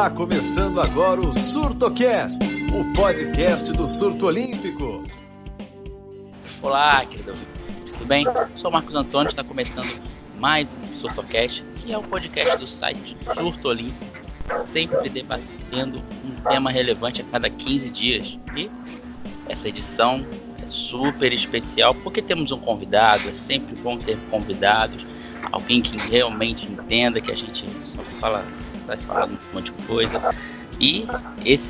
Está começando agora o SurtoCast, o podcast do Surto Olímpico. Olá, querido amigo. Tudo bem? Eu sou o Marcos Antônio, está começando mais um SurtoCast, que é o podcast do site Surto Olímpico, sempre debatendo um tema relevante a cada 15 dias. E essa edição é super especial porque temos um convidado, é sempre bom ter convidados, alguém que realmente entenda que a gente só vai falar um monte de coisa. E esse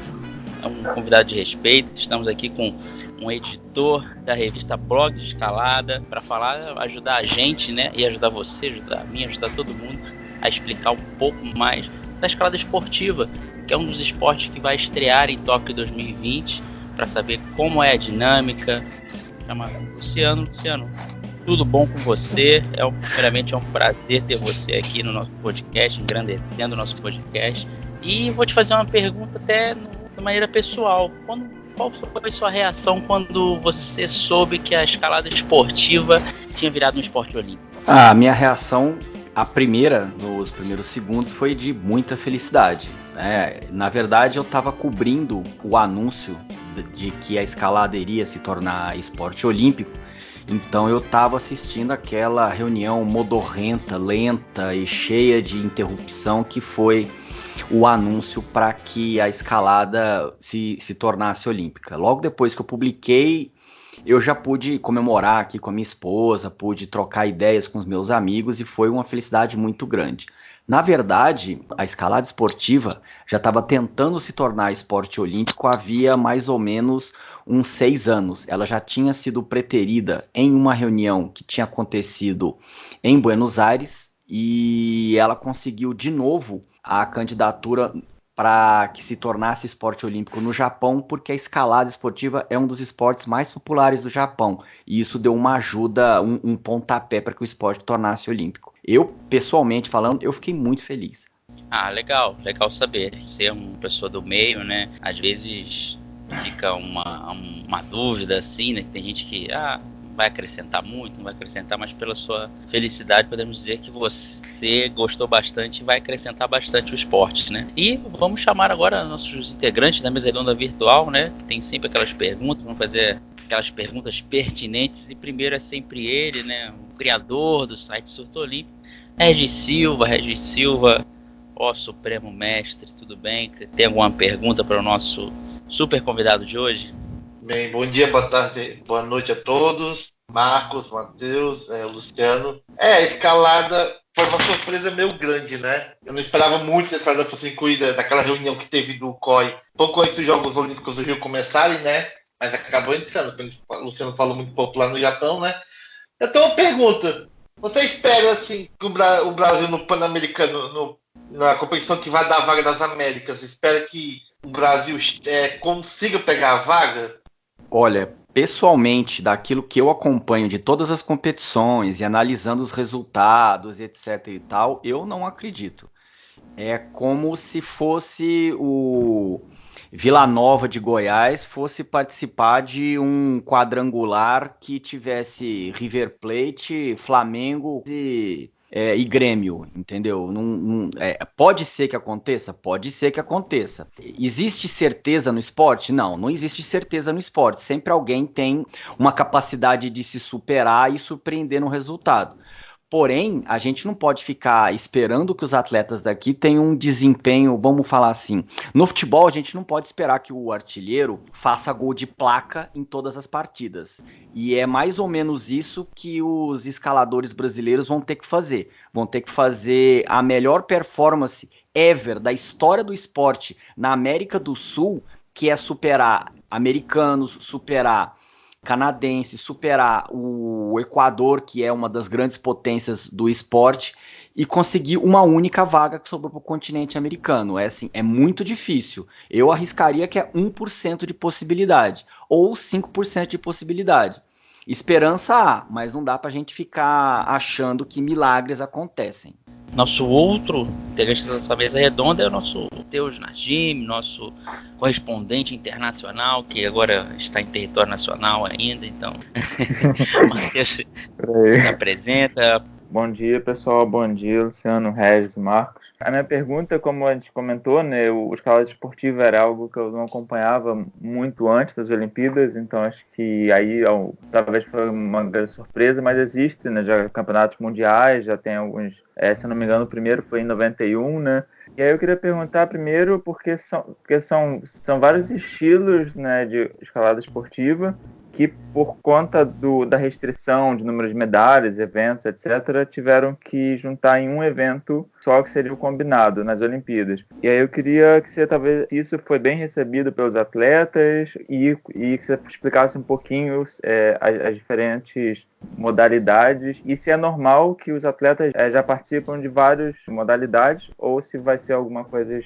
é um convidado de respeito. Estamos aqui com um editor da revista Blog de Escalada para falar, ajudar a gente, né? E ajudar você, ajudar a mim, ajudar todo mundo a explicar um pouco mais da escalada esportiva, que é um dos esportes que vai estrear em Tóquio 2020, para saber como é a dinâmica. Chama Luciano. Luciano, tudo bom com você? Primeiramente é um prazer ter você aqui no nosso podcast, engrandecendo o nosso podcast. E vou te fazer uma pergunta até de maneira pessoal. Qual foi a sua reação quando você soube que a escalada esportiva tinha virado um esporte olímpico? A minha reação, a primeira, nos primeiros segundos, foi de muita felicidade. Na verdade, eu estava cobrindo o anúncio de que a escalada iria se tornar esporte olímpico. Então eu estava assistindo aquela reunião modorrenta, lenta e cheia de interrupção que foi o anúncio para que a escalada se tornasse olímpica. Logo depois que eu publiquei, eu já pude comemorar aqui com a minha esposa, pude trocar ideias com os meus amigos e foi uma felicidade muito grande. Na verdade, a escalada esportiva já estava tentando se tornar esporte olímpico havia mais ou menos uns 6 anos. Ela já tinha sido preterida em uma reunião que tinha acontecido em Buenos Aires e ela conseguiu de novo a candidatura para que se tornasse esporte olímpico no Japão, porque a escalada esportiva é um dos esportes mais populares do Japão, e isso deu uma ajuda, um pontapé para que o esporte tornasse olímpico. Eu, pessoalmente falando, eu fiquei muito feliz. Legal saber. Você é uma pessoa do meio, né? Às vezes fica uma dúvida assim, né? Tem gente que vai acrescentar muito, não vai acrescentar, mas pela sua felicidade podemos dizer que você gostou bastante e vai acrescentar bastante o esporte, né? E vamos chamar agora nossos integrantes da mesa redonda virtual, né? Que tem sempre aquelas perguntas, vamos fazer aquelas perguntas pertinentes, e primeiro é sempre ele, né? O criador do site Surto Olímpico, Regis Silva, ó Supremo Mestre, tudo bem? Tem alguma pergunta para o nosso super convidado de hoje? Bem, bom dia, boa tarde, boa noite a todos. Marcos, Matheus, Luciano. A escalada foi uma surpresa meio grande, né? Eu não esperava muito que a escalada fosse incluída naquela reunião que teve do COI pouco antes dos Jogos Olímpicos do Rio começarem, né? Mas acabou entrando, porque o Luciano falou muito pouco lá no Japão, né? Então, uma pergunta. Você espera, assim, que o Brasil no Pan-Americano, na competição que vai dar a vaga das Américas, espera que o Brasil consiga pegar a vaga? Olha, pessoalmente, daquilo que eu acompanho de todas as competições e analisando os resultados, etc e tal, eu não acredito. É como se fosse o Vila Nova de Goiás fosse participar de um quadrangular que tivesse River Plate, Flamengo e Grêmio, entendeu? Pode ser que aconteça? Pode ser que aconteça. Existe certeza no esporte? Não existe certeza no esporte. Sempre alguém tem uma capacidade de se superar e surpreender no resultado. Porém, a gente não pode ficar esperando que os atletas daqui tenham um desempenho, vamos falar assim. No futebol, a gente não pode esperar que o artilheiro faça gol de placa em todas as partidas. E é mais ou menos isso que os escaladores brasileiros vão ter que fazer. Vão ter que fazer a melhor performance ever da história do esporte na América do Sul, que é superar americanos, superar canadense, superar o Equador, que é uma das grandes potências do esporte, e conseguir uma única vaga que sobrou para o continente americano. É muito difícil. Eu arriscaria que é 1% de possibilidade, ou 5% de possibilidade. Esperança há, mas não dá para a gente ficar achando que milagres acontecem. Nosso outro integrante dessa mesa redonda é o nosso Teus Najim, nosso correspondente internacional, que agora está em território nacional ainda, então Matheus se apresenta. Bom dia, pessoal. Bom dia, Luciano, Regis, Marcos. A minha pergunta, como a gente comentou, né, o escalada esportiva era algo que eu não acompanhava muito antes das Olimpíadas, então acho que aí talvez foi uma grande surpresa, mas existe, né, já campeonatos mundiais, já tem alguns, se não me engano, o primeiro foi em 91, né? E aí eu queria perguntar primeiro porque são vários estilos, né, de escalada esportiva que por conta da restrição de número de medalhas, eventos, etc., tiveram que juntar em um evento só que seria o combinado nas Olimpíadas. E aí eu queria que você, talvez, isso foi bem recebido pelos atletas e que você explicasse um pouquinho as diferentes modalidades e se é normal que os atletas já participam de várias modalidades ou se vai ser alguma coisa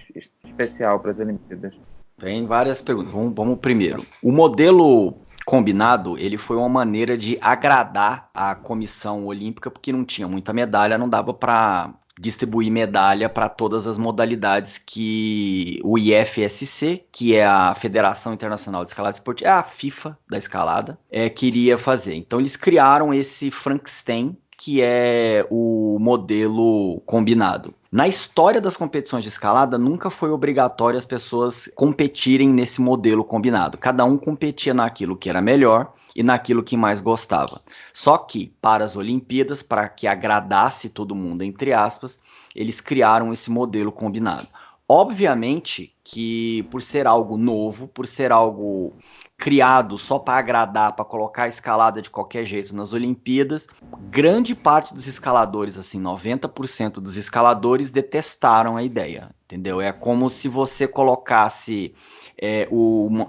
especial para as Olimpíadas. Tem várias perguntas. Vamos primeiro. O modelo combinado, ele foi uma maneira de agradar a comissão olímpica, porque não tinha muita medalha, não dava para distribuir medalha para todas as modalidades que o IFSC, que é a Federação Internacional de Escalada Esportiva, é a FIFA da escalada, queria fazer. Então eles criaram esse Frankenstein, que é o modelo combinado. Na história das competições de escalada, nunca foi obrigatório as pessoas competirem nesse modelo combinado. Cada um competia naquilo que era melhor e naquilo que mais gostava. Só que, para as Olimpíadas, para que agradasse todo mundo, entre aspas, eles criaram esse modelo combinado. Obviamente que, por ser algo novo, por ser algo criado só para agradar, para colocar a escalada de qualquer jeito nas Olimpíadas, grande parte dos escaladores, assim, 90% dos escaladores detestaram a ideia, entendeu? É como se você colocasse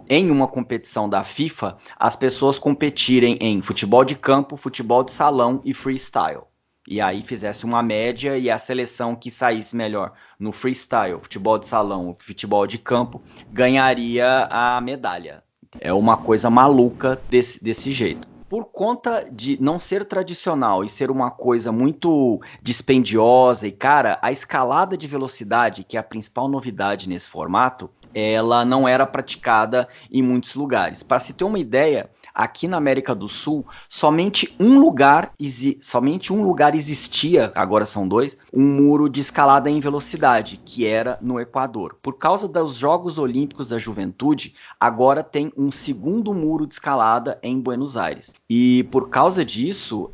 em uma competição da FIFA, as pessoas competirem em futebol de campo, futebol de salão e freestyle. E aí fizesse uma média e a seleção que saísse melhor no freestyle, futebol de salão, futebol de campo, ganharia a medalha. É uma coisa maluca desse jeito. Por conta de não ser tradicional e ser uma coisa muito dispendiosa e cara, a escalada de velocidade, que é a principal novidade nesse formato, ela não era praticada em muitos lugares. Para se ter uma ideia, aqui na América do Sul, somente um lugar existia, agora são 2, um muro de escalada em velocidade, que era no Equador. Por causa dos Jogos Olímpicos da Juventude, agora tem um segundo muro de escalada em Buenos Aires. E por causa disso,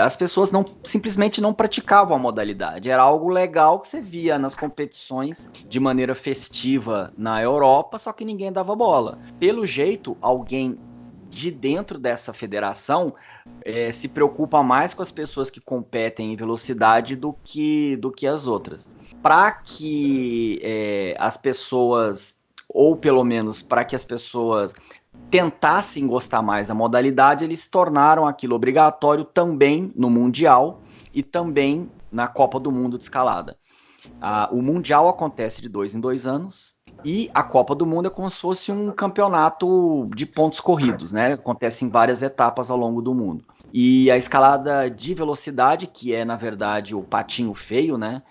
as pessoas simplesmente não praticavam a modalidade. Era algo legal que você via nas competições de maneira festiva na Europa, só que ninguém dava bola. Pelo jeito, alguém de dentro dessa federação se preocupa mais com as pessoas que competem em velocidade do que as outras. Para que as pessoas, ou pelo menos para que as pessoas tentassem gostar mais da modalidade, eles tornaram aquilo obrigatório também no Mundial e também na Copa do Mundo de escalada. O Mundial acontece de 2 em 2 anos e a Copa do Mundo é como se fosse um campeonato de pontos corridos, né? Acontece em várias etapas ao longo do mundo. E a escalada de velocidade, que é na verdade o patinho feio, né?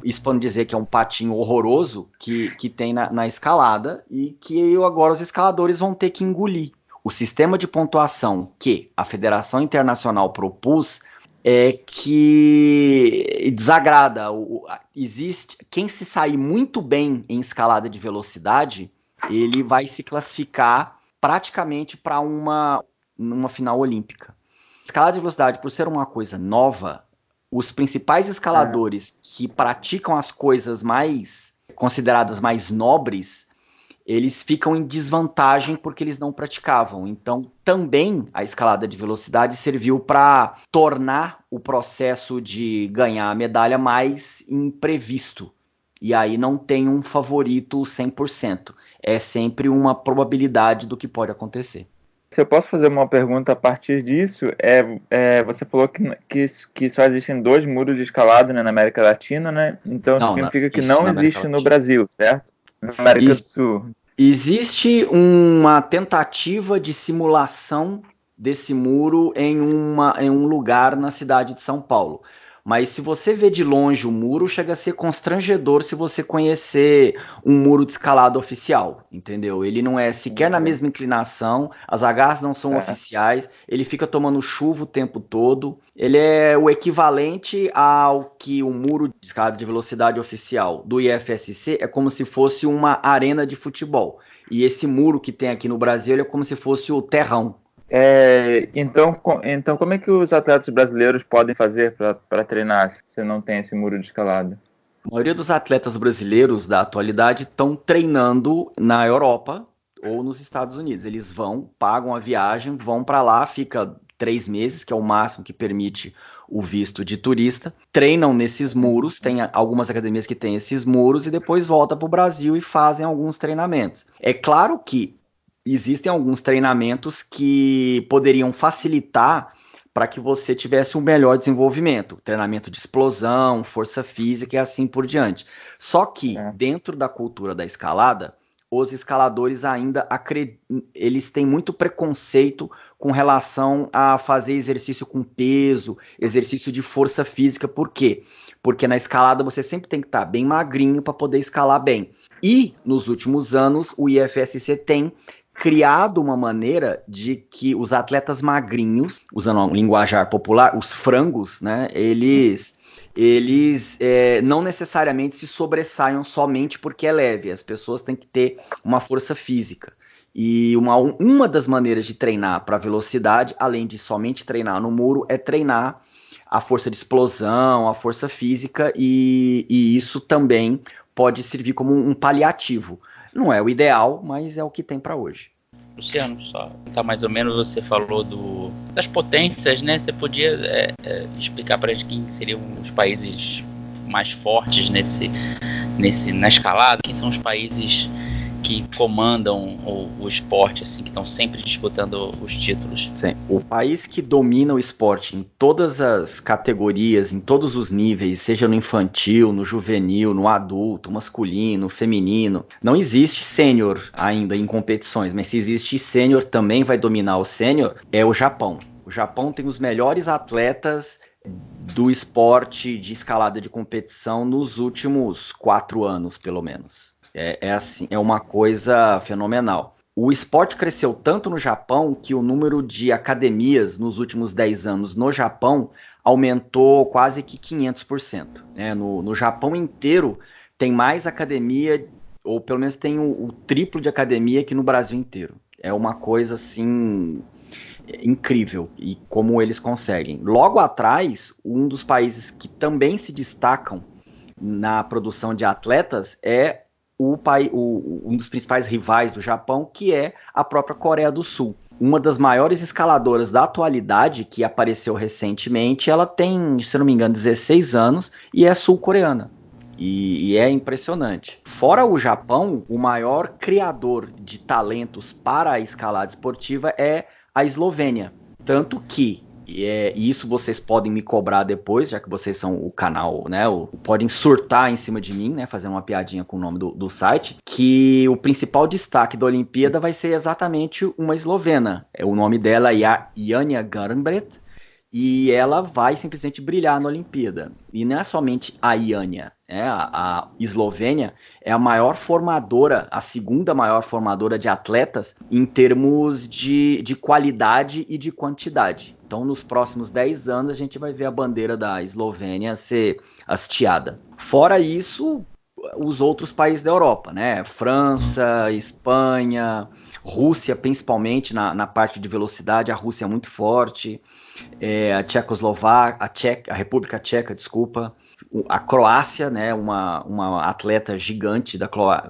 Isso para não dizer que é um patinho horroroso que tem na escalada e que agora os escaladores vão ter que engolir. O sistema de pontuação que a Federação Internacional propôs que desagrada. Existe quem se sair muito bem em escalada de velocidade, ele vai se classificar praticamente para uma final olímpica. Escalada de velocidade, por ser uma coisa nova, os principais escaladores que praticam as coisas mais consideradas mais nobres, eles ficam em desvantagem porque eles não praticavam. Então, também a escalada de velocidade serviu para tornar o processo de ganhar a medalha mais imprevisto. E aí não tem um favorito 100%. É sempre uma probabilidade do que pode acontecer. Se eu posso fazer uma pergunta a partir disso, você falou que só existem 2 muros de escalada, né, na América Latina, né? Então significa que não existe no Brasil, certo? Na América do Sul. Existe uma tentativa de simulação desse muro em um lugar na cidade de São Paulo. Mas se você vê de longe o muro, chega a ser constrangedor se você conhecer um muro de escalada oficial, entendeu? Ele não é sequer na mesma inclinação, as agarras não são oficiais, ele fica tomando chuva o tempo todo. Ele é o equivalente ao que o muro de escalada de velocidade oficial do IFSC é como se fosse uma arena de futebol. E esse muro que tem aqui no Brasil ele é como se fosse o terrão. Então, como é que os atletas brasileiros podem fazer para treinar se não tem esse muro de escalada? A maioria dos atletas brasileiros da atualidade estão treinando na Europa ou nos Estados Unidos. Eles vão, pagam a viagem, vão para lá, fica 3 meses, que é o máximo que permite o visto de turista, treinam nesses muros, tem algumas academias que têm esses muros e depois voltam para o Brasil e fazem alguns treinamentos. É claro que existem alguns treinamentos que poderiam facilitar para que você tivesse um melhor desenvolvimento. Treinamento de explosão, força física e assim por diante. Só que dentro da cultura da escalada, os escaladores ainda eles têm muito preconceito com relação a fazer exercício com peso, exercício de força física. Por quê? Porque na escalada você sempre tem que estar bem magrinho para poder escalar bem. E nos últimos anos o IFSC tem criado uma maneira de que os atletas magrinhos, usando um linguajar popular, os frangos, né, eles não necessariamente se sobressaiam somente porque é leve. As pessoas têm que ter uma força física. E uma das maneiras de treinar para velocidade, além de somente treinar no muro, é treinar a força de explosão, a força física, e isso também pode servir como um paliativo. Não é o ideal, mas é o que tem para hoje. Luciano, só tá mais ou menos, você falou das potências, né? Você podia explicar para a gente quem seriam os países mais fortes na escalada? Quem são os países que comandam o esporte, assim, que estão sempre disputando os títulos? Sim. O país que domina o esporte em todas as categorias, em todos os níveis, seja no infantil, no juvenil, no adulto, masculino, feminino. Não existe sênior ainda em competições, mas se existe sênior também vai dominar o sênior, é o Japão. O Japão tem os melhores atletas do esporte de escalada de competição nos últimos 4 anos, pelo menos. Assim, é uma coisa fenomenal. O esporte cresceu tanto no Japão que o número de academias nos últimos 10 anos no Japão aumentou quase que 500%. Né? No Japão inteiro tem mais academia, ou pelo menos tem o triplo de academia que no Brasil inteiro. É uma coisa assim incrível e como eles conseguem. Logo atrás, um dos países que também se destacam na produção de atletas é um dos principais rivais do Japão, que é a própria Coreia do Sul. Uma das maiores escaladoras da atualidade, que apareceu recentemente, ela tem, se não me engano, 16 anos e é sul-coreana. E é impressionante. Fora o Japão, o maior criador de talentos para a escalada esportiva é a Eslovênia. Tanto que, e isso vocês podem me cobrar depois, já que vocês são o canal, né? Podem surtar em cima de mim, né? Fazendo uma piadinha com o nome do site, que o principal destaque da Olimpíada vai ser exatamente uma eslovena. O nome dela é Janja Garnbret, e ela vai simplesmente brilhar na Olimpíada. E não é somente a Janja, né? A Eslovênia é a maior formadora, a segunda maior formadora de atletas em termos de qualidade e de quantidade. Então, nos próximos 10 anos, a gente vai ver a bandeira da Eslovênia ser hasteada. Fora isso, os outros países da Europa, né? França, Espanha, Rússia, principalmente na parte de velocidade, a Rússia é muito forte. A República Tcheca, desculpa. A Croácia, né, uma atleta gigante,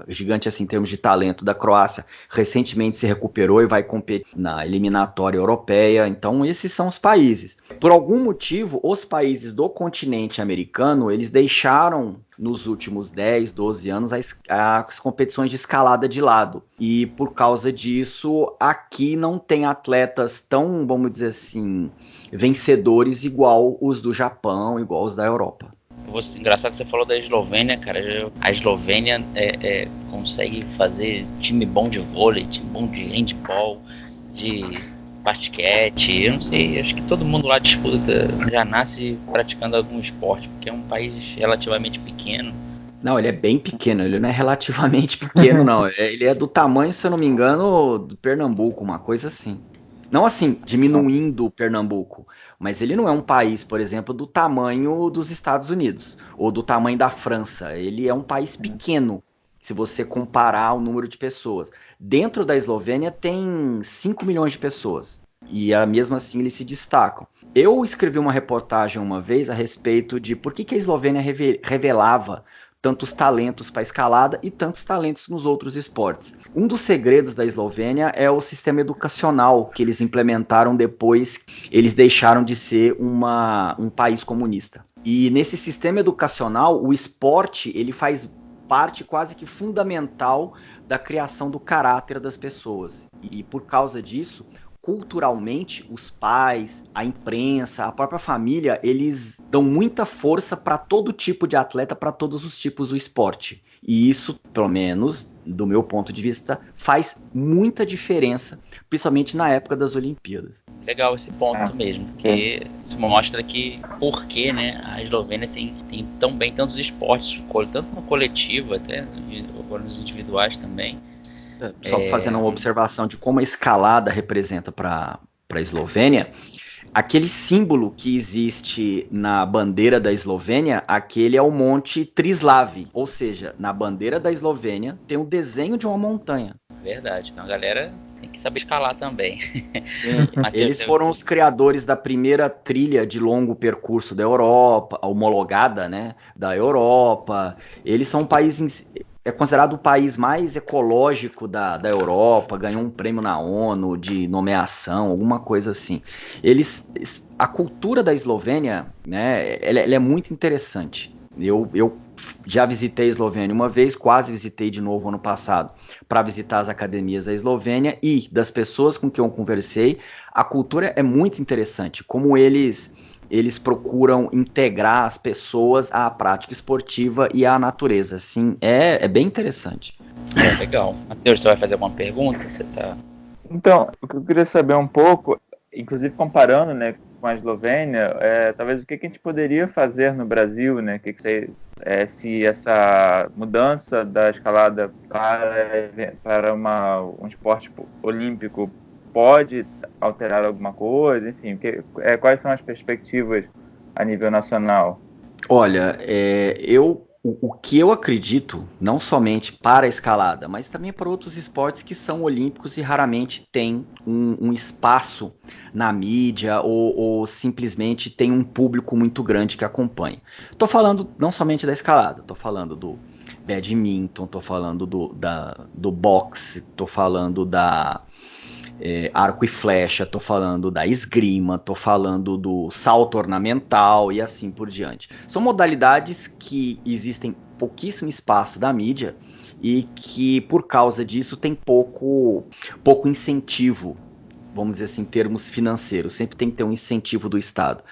gigante assim, em termos de talento da Croácia, recentemente se recuperou e vai competir na eliminatória europeia. Então esses são os países. Por algum motivo, os países do continente americano, eles deixaram nos últimos 10, 12 anos as competições de escalada de lado. E por causa disso, aqui não tem atletas tão, vamos dizer assim, vencedores igual os do Japão, igual os da Europa. Engraçado que você falou da Eslovênia, cara. A Eslovênia consegue fazer time bom de vôlei, time bom de handball, basquete, eu não sei, acho que todo mundo lá disputa, já nasce praticando algum esporte, porque é um país relativamente pequeno. Não, ele é bem pequeno, ele não é relativamente pequeno, não. Ele é do tamanho, se eu não me engano, do Pernambuco, uma coisa assim. Não assim, diminuindo o Pernambuco, mas ele não é um país, por exemplo, do tamanho dos Estados Unidos, ou do tamanho da França. Ele é um país pequeno, se você comparar o número de pessoas. Dentro da Eslovênia tem 5 milhões de pessoas, e mesmo assim eles se destacam. Eu escrevi uma reportagem uma vez a respeito de por que a Eslovênia revelava tantos talentos para escalada e tantos talentos nos outros esportes. Um dos segredos da Eslovênia é o sistema educacional que eles implementaram depois eles deixaram de ser um país comunista. E nesse sistema educacional, o esporte ele faz parte quase que fundamental da criação do caráter das pessoas. E por causa disso, culturalmente, os pais, a imprensa, a própria família, eles dão muita força para todo tipo de atleta, para todos os tipos do esporte. E isso, pelo menos, do meu ponto de vista, faz muita diferença, principalmente na época das Olimpíadas. Legal esse ponto mesmo, porque isso mostra que por que, né, a Eslovênia tem tantos esportes, tanto no coletivo, até nos individuais também. Só fazendo uma observação de como a escalada representa para a Eslovênia, aquele símbolo que existe na bandeira da Eslovênia, aquele é o Monte Trislav, ou seja, na bandeira da Eslovênia tem um desenho de uma montanha. Verdade, então a galera tem que saber escalar também. Eles foram os criadores da primeira trilha de longo percurso da Europa, homologada, né, da Europa. Eles são um país... É considerado o país mais ecológico da Europa, ganhou um prêmio na ONU de nomeação, alguma coisa assim. A cultura da Eslovênia, né, ela é muito interessante. Eu já visitei a Eslovênia uma vez, quase visitei de novo ano passado, para visitar as academias da Eslovênia, e das pessoas com quem eu conversei, a cultura é muito interessante, como eles procuram integrar as pessoas à prática esportiva e à natureza. Assim, é bem interessante. Legal. Matheus, você vai fazer alguma pergunta? Então, o que eu queria saber um pouco, inclusive comparando, né, com a Eslovênia, talvez o que a gente poderia fazer no Brasil, né, se essa mudança da escalada para um esporte o pode alterar alguma coisa, enfim, quais são as perspectivas a nível nacional? Olha, o que eu acredito, não somente para a escalada, mas também para outros esportes que são olímpicos e raramente têm um espaço na mídia ou simplesmente tem um público muito grande que acompanha. Estou falando não somente da escalada, estou falando do badminton, estou falando do boxe, estou falando da arco e flecha, tô falando da esgrima, tô falando do salto ornamental e assim por diante. São modalidades que existem pouquíssimo espaço da mídia e que por causa disso tem pouco incentivo, vamos dizer assim, em termos financeiros. Sempre tem que ter um incentivo do Estado.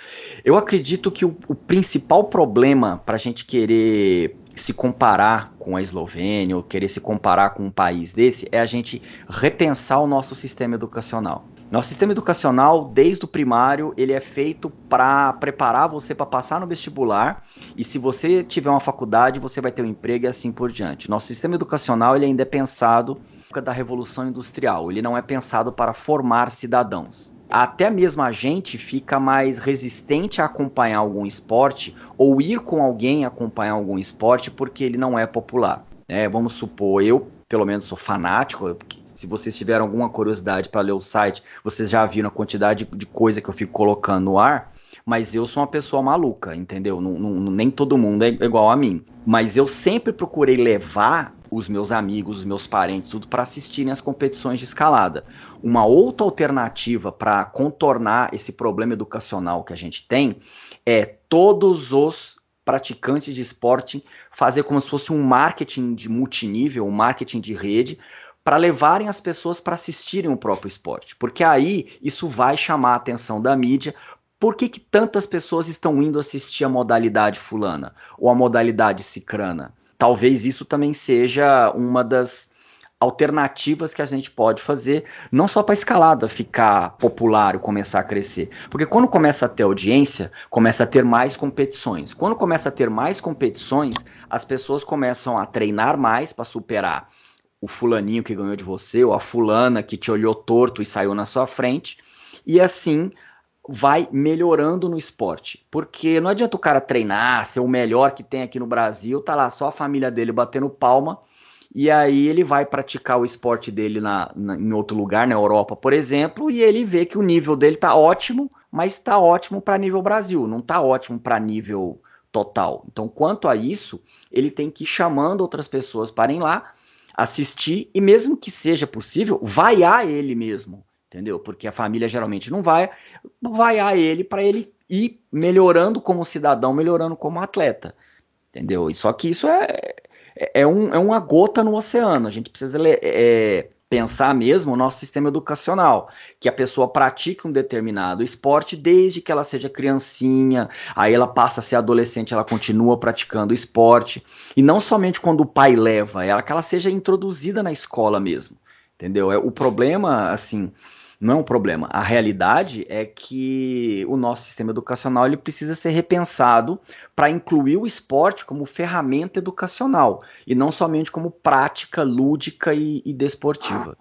Eu acredito que o principal problema para a gente querer se comparar com a Eslovênia ou querer se comparar com um país desse é a gente repensar o nosso sistema educacional. Nosso sistema educacional, desde o primário, ele é feito para preparar você para passar no vestibular e se você tiver uma faculdade, você vai ter um emprego e assim por diante. Nosso sistema educacional ele ainda é pensado da Revolução Industrial, ele não é pensado para formar cidadãos. Até mesmo a gente fica mais resistente a acompanhar algum esporte ou ir com alguém acompanhar algum esporte porque ele não é popular. Vamos supor, eu pelo menos sou fanático, se vocês tiveram alguma curiosidade para ler o site, vocês já viram a quantidade de coisa que eu fico colocando no ar, mas eu sou uma pessoa maluca, entendeu? Nem todo mundo é igual a mim. Mas eu sempre procurei levar os meus amigos, os meus parentes, tudo para assistirem às competições de escalada. Uma outra alternativa para contornar esse problema educacional que a gente tem é todos os praticantes de esporte fazer como se fosse um marketing de multinível, um marketing de rede, para levarem as pessoas para assistirem o próprio esporte. Porque aí isso vai chamar a atenção da mídia. Por que tantas pessoas estão indo assistir a modalidade fulana ou a modalidade cicrana? Talvez isso também seja uma das alternativas que a gente pode fazer, não só para a escalada ficar popular e começar a crescer. Porque quando começa a ter audiência, começa a ter mais competições. Quando começa a ter mais competições, as pessoas começam a treinar mais para superar o fulaninho que ganhou de você, ou a fulana que te olhou torto e saiu na sua frente, e assim vai melhorando no esporte. Porque não adianta o cara treinar, ser o melhor que tem aqui no Brasil, tá lá só a família dele batendo palma, e aí ele vai praticar o esporte dele em outro lugar, na Europa, por exemplo, e ele vê que o nível dele tá ótimo, mas tá ótimo para nível Brasil, não tá ótimo para nível total. Então, quanto a isso, ele tem que ir chamando outras pessoas para ir lá, assistir, e mesmo que seja possível, vaiar ele mesmo, entendeu? Porque a família geralmente não vai vaiar ele para ele ir melhorando como cidadão, melhorando como atleta, entendeu? Só que isso é uma gota no oceano. A gente precisa pensar mesmo o nosso sistema educacional, que a pessoa pratique um determinado esporte desde que ela seja criancinha, aí ela passa a ser adolescente, ela continua praticando esporte, e não somente quando o pai leva ela, que ela seja introduzida na escola mesmo, entendeu? O problema, assim, não é um problema. A realidade é que o nosso sistema educacional ele precisa ser repensado para incluir o esporte como ferramenta educacional e não somente como prática lúdica e desportiva.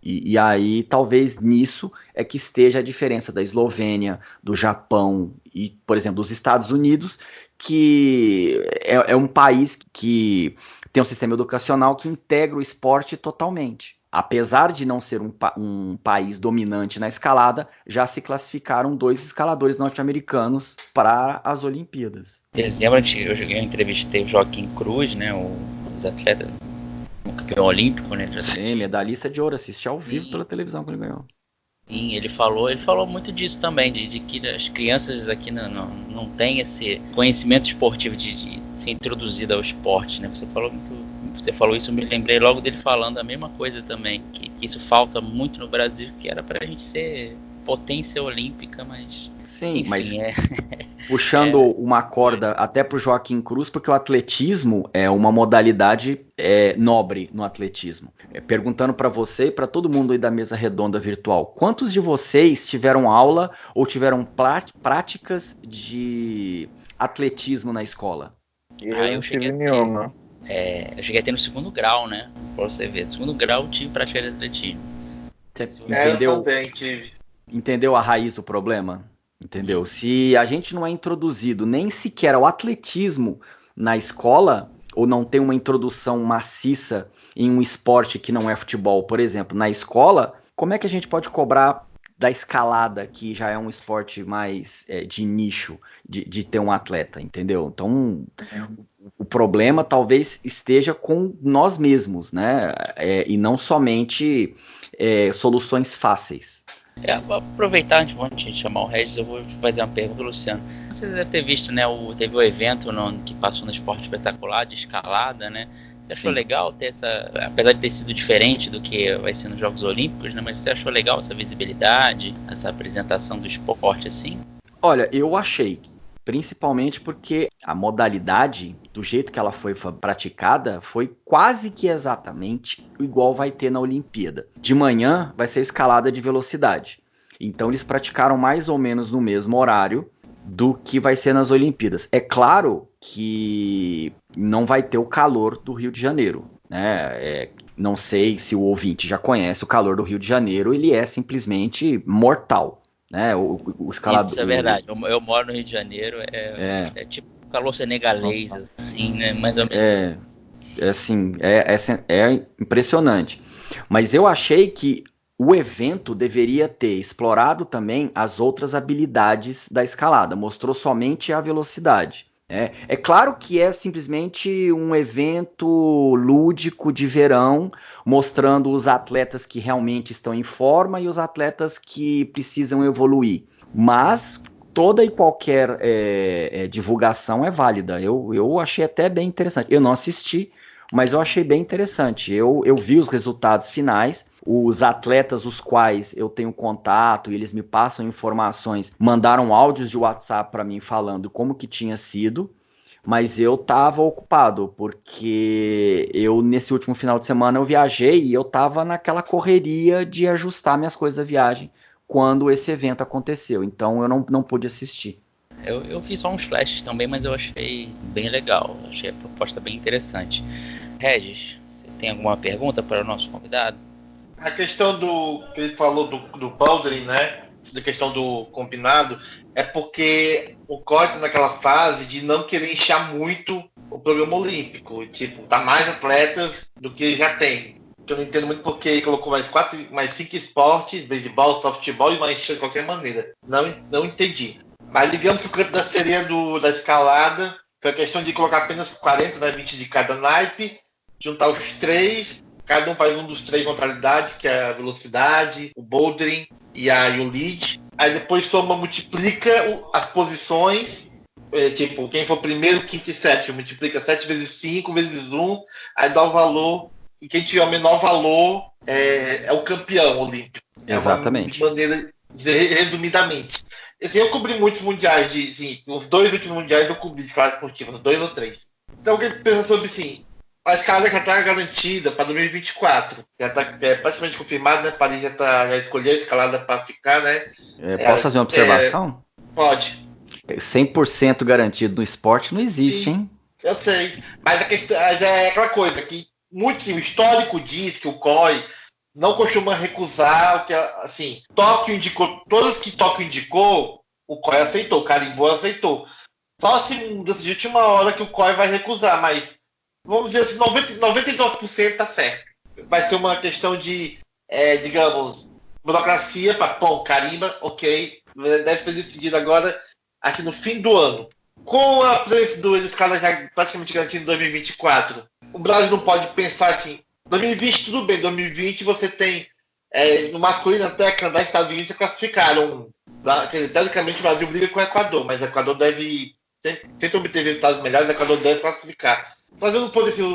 E aí, talvez nisso é que esteja a diferença da Eslovênia, do Japão e, por exemplo, dos Estados Unidos, que é um país que tem um sistema educacional que integra o esporte totalmente. Apesar de não ser um país dominante na escalada, já se classificaram 2 escaladores norte-americanos para as Olimpíadas. Em dezembro eu entrevistei o Joaquim Cruz, né, o atleta, o campeão olímpico, né? Sim, medalhista de ouro, assisti ao vivo pela televisão que ele ganhou. Sim, ele falou muito disso também, de que as crianças aqui não têm esse conhecimento esportivo de ser introduzido ao esporte, né? Você falou isso, eu me lembrei logo dele falando a mesma coisa também, que isso falta muito no Brasil, que era pra gente ser potência olímpica, mas... Sim, enfim, mas puxando uma corda até pro Joaquim Cruz, porque o atletismo é uma modalidade nobre no atletismo. Perguntando para você e para todo mundo aí da mesa redonda virtual, quantos de vocês tiveram aula ou tiveram práticas de atletismo na escola? Eu não tive nenhuma. Eu cheguei a ter no 2º grau, né? Pra você ver. No 2º grau eu tive prática de atletismo. Eu também tive. Entendeu a raiz do problema? Entendeu? Se a gente não é introduzido nem sequer ao atletismo na escola, ou não tem uma introdução maciça em um esporte que não é futebol, por exemplo, na escola, como é que a gente pode cobrar da escalada, que já é um esporte mais de nicho, de ter um atleta, entendeu? Então, o problema talvez esteja com nós mesmos, né? E não somente soluções fáceis. Vou aproveitar, antes de chamar o Regis, eu vou fazer uma pergunta, Luciano. Você deve ter visto, né, teve o evento que passou no Esporte Espetacular, de escalada, né? Você achou legal ter apesar de ter sido diferente do que vai ser nos Jogos Olímpicos, né? Mas você achou legal essa visibilidade, essa apresentação do esporte assim? Olha, eu achei, principalmente porque a modalidade, do jeito que ela foi praticada, foi quase que exatamente igual vai ter na Olimpíada. De manhã vai ser escalada de velocidade. Então eles praticaram mais ou menos no mesmo horário do que vai ser nas Olimpíadas. É claro que não vai ter o calor do Rio de Janeiro, né? Não sei se o ouvinte já conhece o calor do Rio de Janeiro, ele é simplesmente mortal, né? O escalador. Isso é verdade. Eu moro no Rio de Janeiro, é tipo calor senegalês, assim, né? Mais ou menos. É impressionante. Mas eu achei que o evento deveria ter explorado também as outras habilidades da escalada, mostrou somente a velocidade. É claro que é simplesmente um evento lúdico de verão, mostrando os atletas que realmente estão em forma e os atletas que precisam evoluir. Mas toda e qualquer divulgação é válida. Eu achei até bem interessante. Eu não assisti, mas eu achei bem interessante. Eu vi os resultados finais. Os atletas, os quais eu tenho contato e eles me passam informações, mandaram áudios de WhatsApp para mim falando como que tinha sido. Mas eu estava ocupado, porque nesse último final de semana, eu viajei e eu estava naquela correria de ajustar minhas coisas da viagem quando esse evento aconteceu. Então, eu não pude assistir. Eu vi só uns flashes também, mas eu achei bem legal. Achei a proposta bem interessante. Regis, você tem alguma pergunta para o nosso convidado? A questão que ele falou do bouldering, né? Da questão do combinado, é porque o COI tá naquela fase de não querer inchar muito o programa olímpico. Tipo, tá mais atletas do que ele já tem. Eu não entendo muito porque ele colocou mais 5 esportes, beisebol, softball e mais de qualquer maneira. Não entendi. Mas digamos que o canto da sereia da escalada foi a questão de colocar apenas 40, né, 20 de cada naipe, juntar os 3, cada um faz um dos 3 modalidades, que é a velocidade, o bouldering e o lead. Aí depois multiplica as posições, tipo, quem for primeiro, quinto e sétimo, multiplica 7 vezes 5 vezes 1, aí dá o valor, e quem tiver o menor valor é o campeão olímpico. Exatamente. É uma maneira, resumidamente. Assim, eu cobri muitos mundiais, os 2 últimos mundiais eu cobri de classe esportiva, 2 ou 3. Então, o que ele pensa sobre, assim, a escalada já está garantida para 2024. Já está praticamente confirmado, né? Paris já escolheu a escalada para ficar, né? Posso fazer uma observação? Pode. 100% garantido no esporte não existe, hein? Eu sei. Mas a questão é aquela coisa que o histórico diz que o COI não costuma recusar o que, assim, Tóquio indicou, todas que Tóquio indicou, o COI aceitou, o Carimbó aceitou. Só se mudança de última hora que o COI vai recusar, mas vamos dizer assim, 99% está certo. Vai ser uma questão de, digamos, burocracia para, carimba, ok, deve ser decidido agora, aqui no fim do ano. Com a preço do escala já praticamente garantido em 2024, o Brasil não pode pensar assim, 2020 tudo bem, 2020 você tem, no masculino até Canadá e Estados Unidos se classificaram. Teoricamente o Brasil briga com o Equador, mas o Equador sempre obter resultados melhores, o Equador deve classificar. Mas eu não poderia,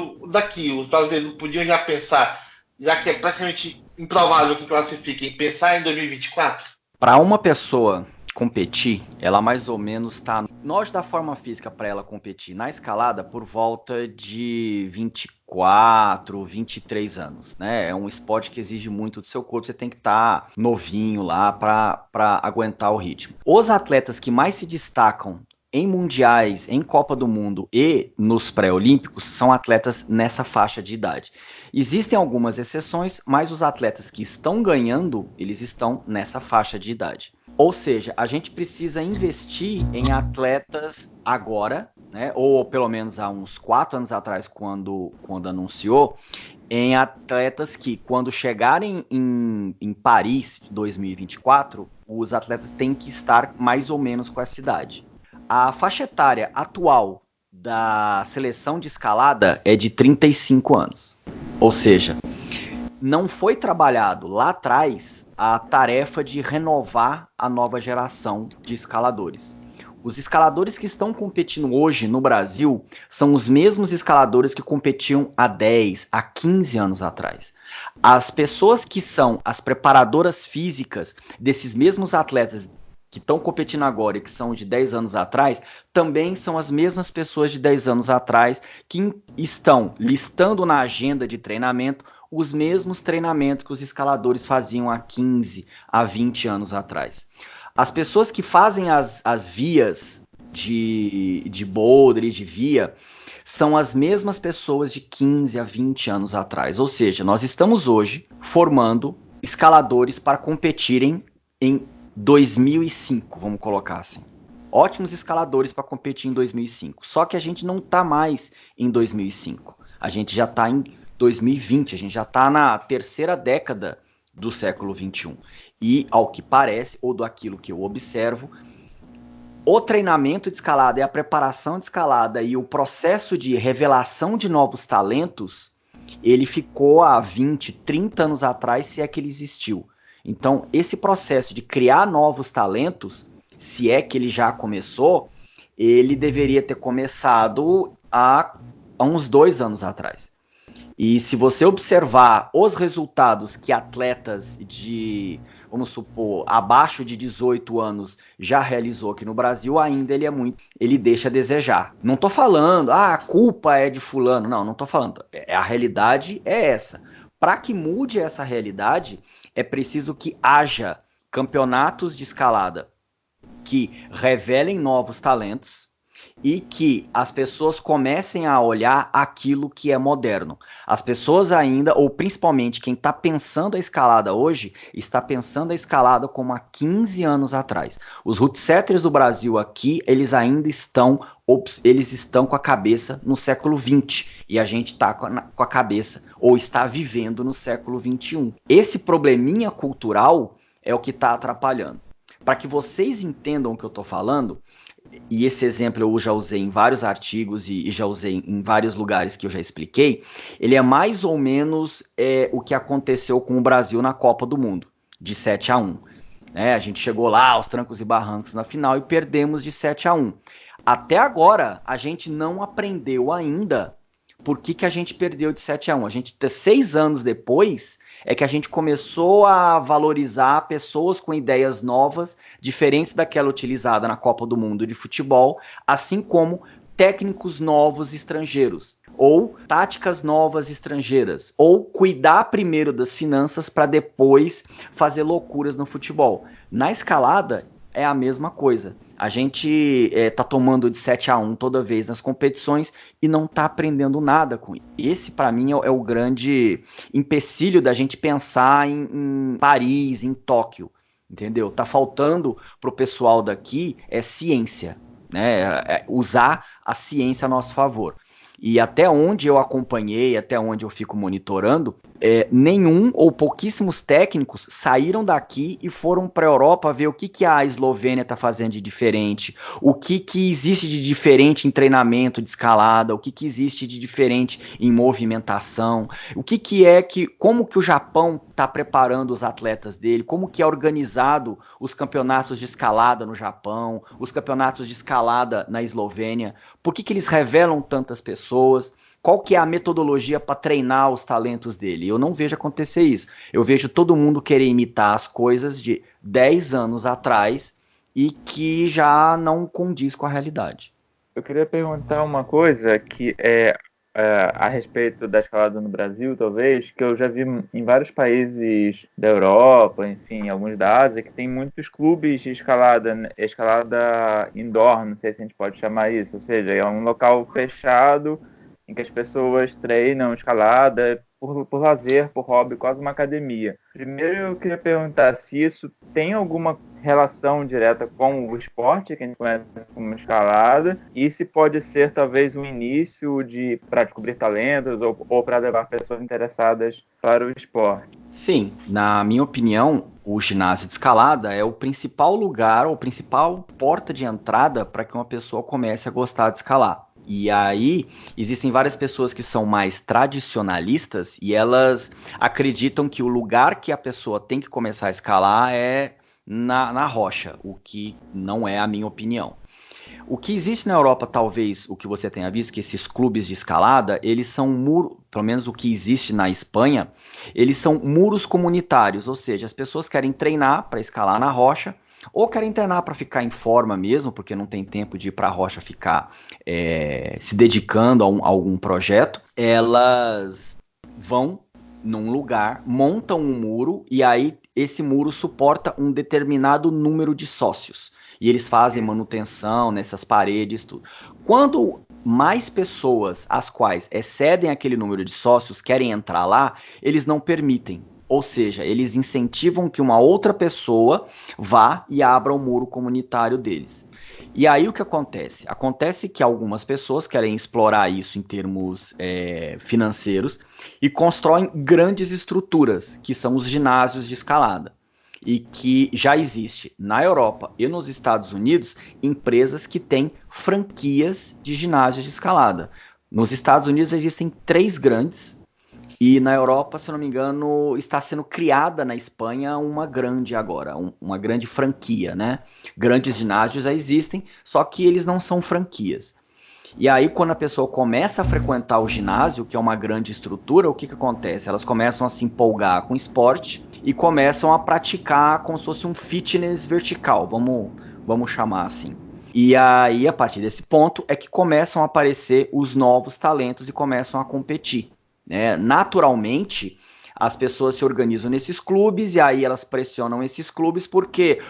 os brasileiros não podiam já pensar, já que é praticamente improvável que classifiquem, pensar em 2024? Para uma pessoa competir, ela mais ou menos está no auge da forma física para ela competir na escalada por volta de 24, 23 anos, né? É um esporte que exige muito do seu corpo, você tem que estar novinho lá para aguentar o ritmo. Os atletas que mais se destacam em mundiais, em Copa do Mundo e nos pré-olímpicos são atletas nessa faixa de idade. Existem algumas exceções, mas os atletas que estão ganhando, eles estão nessa faixa de idade. Ou seja, a gente precisa investir em atletas agora, né? Ou pelo menos há uns 4 anos atrás, quando anunciou, em atletas que, quando chegarem em Paris 2024, os atletas têm que estar mais ou menos com essa idade. A faixa etária atual da seleção de escalada é de 35 anos. Ou seja, não foi trabalhado lá atrás a tarefa de renovar a nova geração de escaladores. Os escaladores que estão competindo hoje no Brasil são os mesmos escaladores que competiam há 10, há 15 anos atrás. As pessoas que são as preparadoras físicas desses mesmos atletas que estão competindo agora e que são de 10 anos atrás, também são as mesmas pessoas de 10 anos atrás que estão listando na agenda de treinamento os mesmos treinamentos que os escaladores faziam há 15, há 20 anos atrás. As pessoas que fazem as vias de boulder e de via são as mesmas pessoas de 15 a 20 anos atrás. Ou seja, nós estamos hoje formando escaladores para competirem em 2005, vamos colocar assim. Ótimos escaladores para competir em 2005. Só que a gente não está mais em 2005. A gente já está em 2020. A gente já está na terceira década do século 21. E, ao que parece, ou daquilo que eu observo, o treinamento de escalada e a preparação de escalada e o processo de revelação de novos talentos, ele ficou há 20, 30 anos atrás, se é que ele existiu. Então, esse processo de criar novos talentos, se é que ele já começou, ele deveria ter começado há uns 2 anos atrás. E se você observar os resultados que atletas de, vamos supor, abaixo de 18 anos já realizou aqui no Brasil, ainda ele deixa a desejar. Não tô falando, a culpa é de fulano. Não tô falando. A realidade é essa. Para que mude essa realidade, é preciso que haja campeonatos de escalada que revelem novos talentos e que as pessoas comecem a olhar aquilo que é moderno. As pessoas ainda, ou principalmente quem está pensando a escalada hoje, está pensando a escalada como há 15 anos atrás. Os rootsetters do Brasil aqui, eles ainda estão com a cabeça no século XX, e a gente está com a cabeça, ou está vivendo no século XXI. Esse probleminha cultural é o que está atrapalhando. Para que vocês entendam o que eu estou falando, e esse exemplo eu já usei em vários artigos e já usei em vários lugares que eu já expliquei, ele é mais ou menos o que aconteceu com o Brasil na Copa do Mundo, de 7-1. A gente chegou lá aos trancos e barrancos na final e perdemos de 7-1. Até agora, a gente não aprendeu ainda por que a gente perdeu de 7-1. A gente, 6 anos depois, é que a gente começou a valorizar pessoas com ideias novas, diferentes daquela utilizada na Copa do Mundo de futebol, assim como técnicos novos estrangeiros, ou táticas novas estrangeiras, ou cuidar primeiro das finanças para depois fazer loucuras no futebol. Na escalada, é a mesma coisa. A gente tá tomando de 7-1 toda vez nas competições e não tá aprendendo nada com isso. Esse, para mim, é o grande empecilho da gente pensar em Paris, em Tóquio, entendeu? Tá faltando pro pessoal daqui ciência, né? Usar a ciência a nosso favor. E até onde eu acompanhei, até onde eu fico monitorando, nenhum ou pouquíssimos técnicos saíram daqui e foram para a Europa ver o que a Eslovênia está fazendo de diferente, o que existe de diferente em treinamento de escalada, o que existe de diferente em movimentação, como que o Japão está preparando os atletas dele, como que é organizado os campeonatos de escalada no Japão, os campeonatos de escalada na Eslovênia, por que eles revelam tantas pessoas, qual que é a metodologia para treinar os talentos dele. Eu não vejo acontecer isso. Eu vejo todo mundo querer imitar as coisas de 10 anos atrás e que já não condiz com a realidade. Eu queria perguntar uma coisa que a respeito da escalada no Brasil, talvez, que eu já vi em vários países da Europa, enfim, alguns da Ásia, que tem muitos clubes de escalada indoor, não sei se a gente pode chamar isso, ou seja, é um local fechado em que as pessoas treinam escalada por lazer, por hobby, quase uma academia. Primeiro eu queria perguntar se isso tem alguma relação direta com o esporte, que a gente conhece como escalada, e se pode ser talvez um início para descobrir talentos ou para levar pessoas interessadas para o esporte. Sim, na minha opinião, o ginásio de escalada é o principal lugar, ou principal porta de entrada para que uma pessoa comece a gostar de escalar. E aí, existem várias pessoas que são mais tradicionalistas e elas acreditam que o lugar que a pessoa tem que começar a escalar é na rocha, o que não é a minha opinião. O que existe na Europa, talvez, o que você tenha visto, que esses clubes de escalada, eles são pelo menos o que existe na Espanha, eles são muros comunitários, ou seja, as pessoas querem treinar para escalar na rocha, ou querem treinar para ficar em forma mesmo, porque não tem tempo de ir para a rocha ficar se dedicando a algum projeto, elas vão num lugar, montam um muro e aí esse muro suporta um determinado número de sócios. E eles fazem manutenção nessas paredes, tudo. Quando mais pessoas, as quais excedem aquele número de sócios, querem entrar lá, eles não permitem. Ou seja, eles incentivam que uma outra pessoa vá e abra o muro comunitário deles. E aí o que acontece? Acontece que algumas pessoas querem explorar isso em termos financeiros e constroem grandes estruturas, que são os ginásios de escalada. E que já existe na Europa e nos Estados Unidos empresas que têm franquias de ginásios de escalada. Nos Estados Unidos existem 3 grandes. E na Europa, se não me engano, está sendo criada na Espanha uma grande agora, uma grande franquia, né? Grandes ginásios já existem, só que eles não são franquias. E aí, quando a pessoa começa a frequentar o ginásio, que é uma grande estrutura, o que acontece? Elas começam a se empolgar com o esporte e começam a praticar como se fosse um fitness vertical, vamos chamar assim. E aí, a partir desse ponto, é que começam a aparecer os novos talentos e começam a competir, né? Naturalmente, as pessoas se organizam nesses clubes e aí elas pressionam esses clubes porque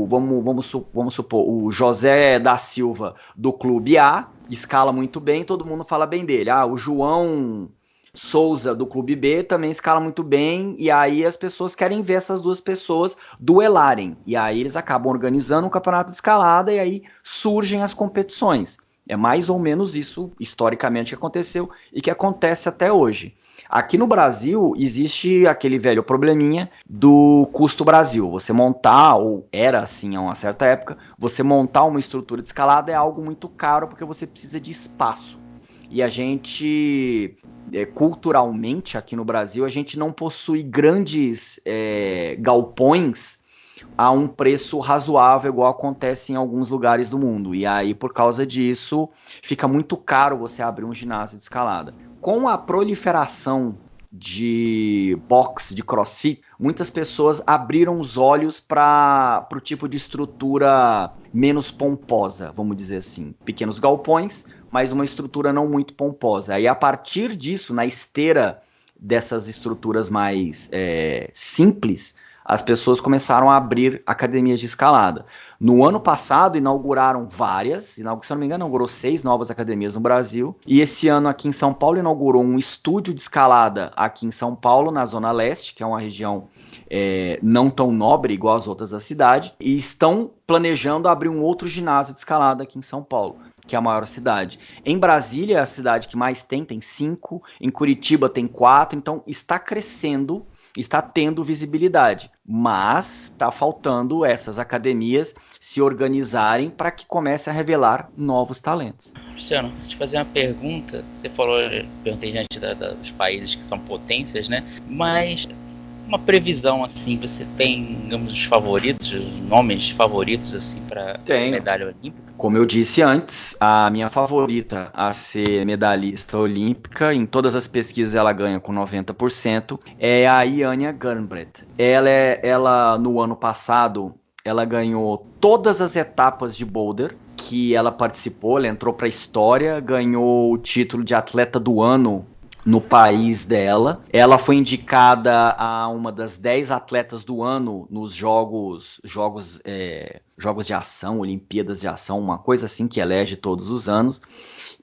vamos supor, o José da Silva do clube A escala muito bem, todo mundo fala bem dele. O João Souza do clube B também escala muito bem, e aí as pessoas querem ver essas duas pessoas duelarem, e aí eles acabam organizando um campeonato de escalada e aí surgem as competições. É mais ou menos isso, historicamente, que aconteceu e que acontece até hoje. Aqui no Brasil existe aquele velho probleminha do custo Brasil. Você montar, ou era assim a uma certa época, você montar uma estrutura de escalada é algo muito caro porque você precisa de espaço. E a gente, culturalmente, aqui no Brasil, a gente não possui grandes galpões a um preço razoável, igual acontece em alguns lugares do mundo. E aí, por causa disso, fica muito caro você abrir um ginásio de escalada. Com a proliferação de box, de crossfit, muitas pessoas abriram os olhos para o tipo de estrutura menos pomposa, vamos dizer assim. Pequenos galpões, mas uma estrutura não muito pomposa. Aí, a partir disso, na esteira dessas estruturas mais simples, as pessoas começaram a abrir academias de escalada. No ano passado, inauguraram várias, se não me engano, inaugurou 6 novas academias no Brasil. E esse ano, aqui em São Paulo, inaugurou um estúdio de escalada aqui em São Paulo, na Zona Leste, que é uma região não tão nobre igual as outras da cidade. E estão planejando abrir um outro ginásio de escalada aqui em São Paulo, que é a maior cidade. Em Brasília, é a cidade que mais tem 5. Em Curitiba tem 4. Então, está crescendo, está tendo visibilidade, mas está faltando essas academias se organizarem para que comece a revelar novos talentos. Luciano, deixa eu te fazer uma pergunta. Você perguntei diante dos países que são potências, né? Mas uma previsão assim, você tem, digamos, os favoritos, os nomes favoritos assim para medalha olímpica? Como eu disse antes, a minha favorita a ser medalhista olímpica, em todas as pesquisas ela ganha com 90%, é a Janja Garnbret. Ela no ano passado, ela ganhou todas as etapas de boulder que ela participou, ela entrou para a história, ganhou o título de atleta do ano no país dela. Ela foi indicada a uma das 10 atletas do ano nos jogos de ação, Olimpíadas de ação, uma coisa assim que elege todos os anos.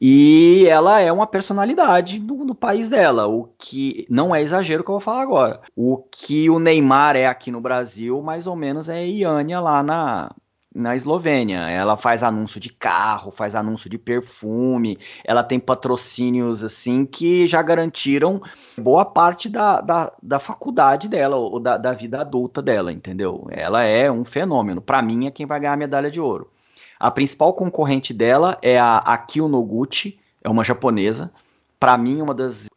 E ela é uma personalidade no país dela, o que não é exagero que eu vou falar agora. O que o Neymar é aqui no Brasil, mais ou menos é Janja lá na Eslovênia. Ela faz anúncio de carro, faz anúncio de perfume, ela tem patrocínios assim que já garantiram boa parte da faculdade dela, ou da vida adulta dela, entendeu? Ela é um fenômeno. Para mim é quem vai ganhar a medalha de ouro. A principal concorrente dela é a Akio Noguchi, é uma japonesa. Para mim,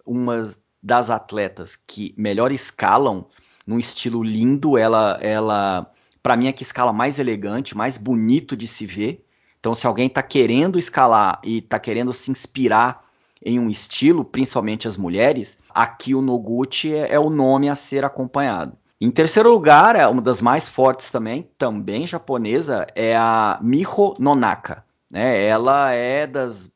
uma das atletas que melhor escalam, num estilo lindo. Ela para mim é que escala mais elegante, mais bonito de se ver. Então, se alguém está querendo escalar e está querendo se inspirar em um estilo, principalmente as mulheres, aqui o Noguchi é o nome a ser acompanhado. Em terceiro lugar, uma das mais fortes também japonesa, é a Miho Nonaka. Ela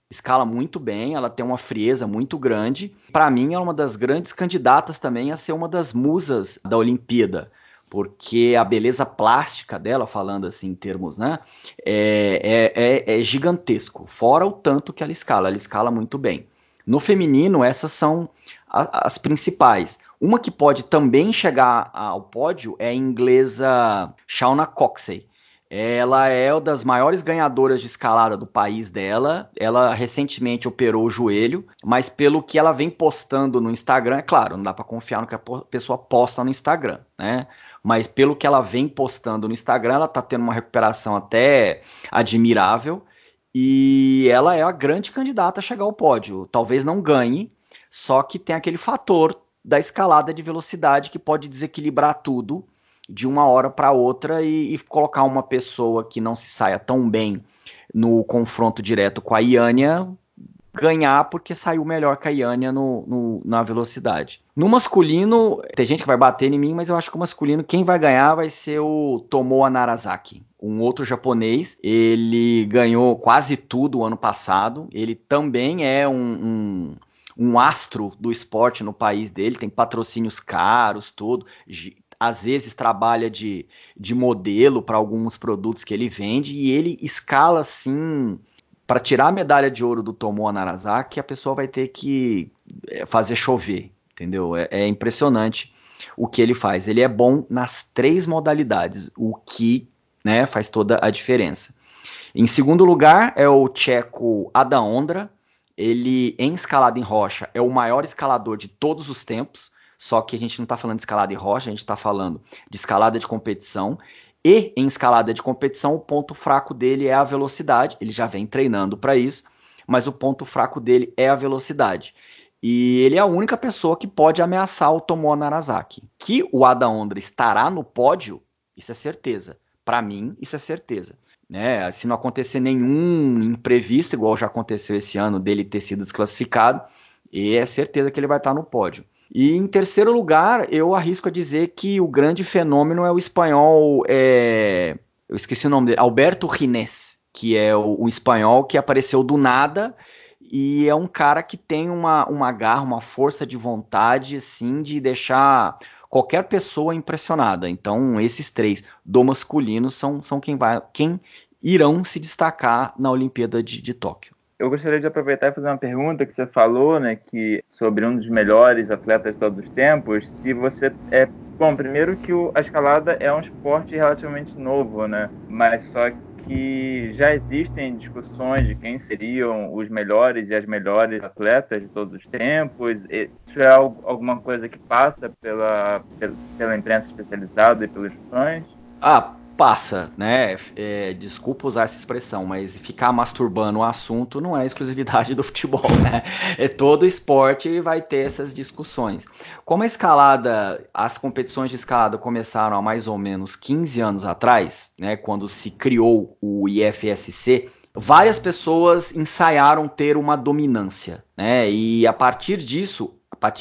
escala muito bem, ela tem uma frieza muito grande. Para mim, é uma das grandes candidatas também a ser uma das musas da Olimpíada, porque a beleza plástica dela, falando assim em termos, né, é gigantesco, fora o tanto que ela escala muito bem. No feminino, essas são as principais. Uma que pode também chegar ao pódio é a inglesa Shauna Coxey. Ela é uma das maiores ganhadoras de escalada do país dela. Ela recentemente operou o joelho, mas pelo que ela vem postando no Instagram, é claro, não dá para confiar no que a pessoa posta no Instagram, né? Mas pelo que ela vem postando no Instagram, ela está tendo uma recuperação até admirável, e ela é a grande candidata a chegar ao pódio. Talvez não ganhe, só que tem aquele fator da escalada de velocidade que pode desequilibrar tudo, de uma hora para outra e colocar uma pessoa que não se saia tão bem no confronto direto com a Iânia ganhar porque saiu melhor que a Iânia na velocidade. No masculino, tem gente que vai bater em mim, mas eu acho que o masculino, quem vai ganhar vai ser o Tomoa Narazaki, um outro japonês. Ele ganhou quase tudo o ano passado. Ele também é um astro do esporte no país dele, tem patrocínios caros, tudo. Às vezes trabalha de modelo para alguns produtos que ele vende, e ele escala assim. Para tirar a medalha de ouro do Tomoa Narazaki, a pessoa vai ter que fazer chover, entendeu? É impressionante o que ele faz. Ele é bom nas 3 modalidades, o que, né, faz toda a diferença. Em segundo lugar é o tcheco Adam Ondra. Ele, em escalada em rocha, é o maior escalador de todos os tempos, só que a gente não está falando de escalada em rocha, a gente está falando de escalada de competição. E em escalada de competição, o ponto fraco dele é a velocidade. Ele já vem treinando para isso, mas o ponto fraco dele é a velocidade. E ele é a única pessoa que pode ameaçar o Tomoa Narazaki. Que o Adam Ondra estará no pódio, isso é certeza. Para mim, isso é certeza. Né? Se não acontecer nenhum imprevisto, igual já aconteceu esse ano, dele ter sido desclassificado, é certeza que ele vai estar no pódio. E em terceiro lugar, eu arrisco a dizer que o grande fenômeno é o espanhol, eu esqueci o nome dele, Alberto Ginés, que é o espanhol que apareceu do nada e é um cara que tem uma garra, uma força de vontade, assim, de deixar qualquer pessoa impressionada. Então, esses 3 do masculino são quem irão se destacar na Olimpíada de Tóquio. Eu gostaria de aproveitar e fazer uma pergunta que você falou, né, que sobre um dos melhores atletas de todos os tempos. Se você bom, primeiro que a escalada é um esporte relativamente novo, né? Mas só que já existem discussões de quem seriam os melhores e as melhores atletas de todos os tempos. Isso é alguma coisa que passa pela imprensa especializada e pelos fãs? Passa, né? Desculpa usar essa expressão, mas ficar masturbando o assunto não é exclusividade do futebol, né? Todo esporte vai ter essas discussões. Como as competições de escalada começaram há mais ou menos 15 anos atrás, né? Quando se criou o IFSC, várias pessoas ensaiaram ter uma dominância, né? E a partir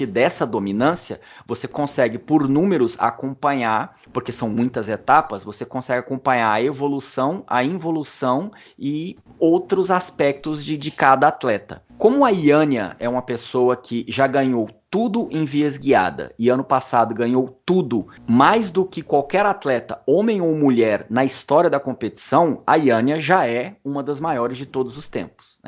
dessa dominância, você consegue, por números, acompanhar, porque são muitas etapas, você consegue acompanhar a evolução, a involução e outros aspectos de cada atleta. Como a Iânia é uma pessoa que já ganhou tudo em vias guiada e ano passado ganhou tudo, mais do que qualquer atleta, homem ou mulher, na história da competição, a Iânia já é uma das maiores de todos os tempos.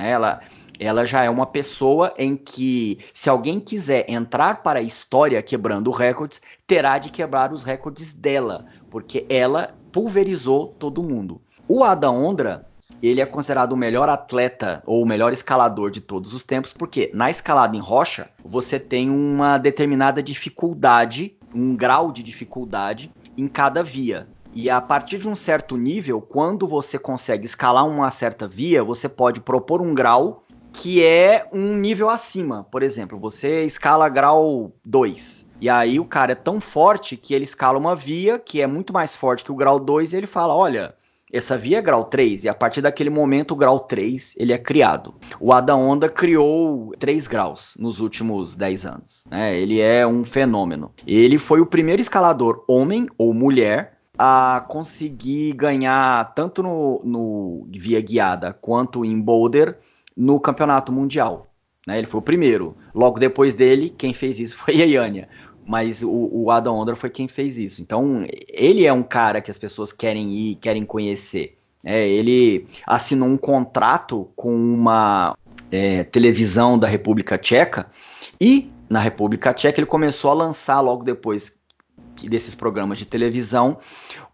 Ela já é uma pessoa em que, se alguém quiser entrar para a história quebrando recordes, terá de quebrar os recordes dela, porque ela pulverizou todo mundo. O Adam Ondra, ele é considerado o melhor atleta ou o melhor escalador de todos os tempos, porque na escalada em rocha, você tem uma determinada dificuldade, um grau de dificuldade em cada via. E a partir de um certo nível, quando você consegue escalar uma certa via, você pode propor um grau que é um nível acima. Por exemplo, você escala grau 2. E aí o cara é tão forte que ele escala uma via que é muito mais forte que o grau 2 e ele fala, olha, essa via é grau 3 e a partir daquele momento o grau 3 ele é criado. O Adam Ondra criou 3 graus nos últimos 10 anos. Né? Ele é um fenômeno. Ele foi o primeiro escalador, homem ou mulher, a conseguir ganhar tanto no via guiada quanto em boulder no campeonato mundial, né? Ele foi o primeiro. Logo depois dele, quem fez isso foi a Iânia, mas o Adam Ondra foi quem fez isso. Então, ele é um cara que as pessoas querem ir, querem conhecer. Ele assinou um contrato com uma televisão da República Tcheca e na República Tcheca ele começou a lançar logo depois desses programas de televisão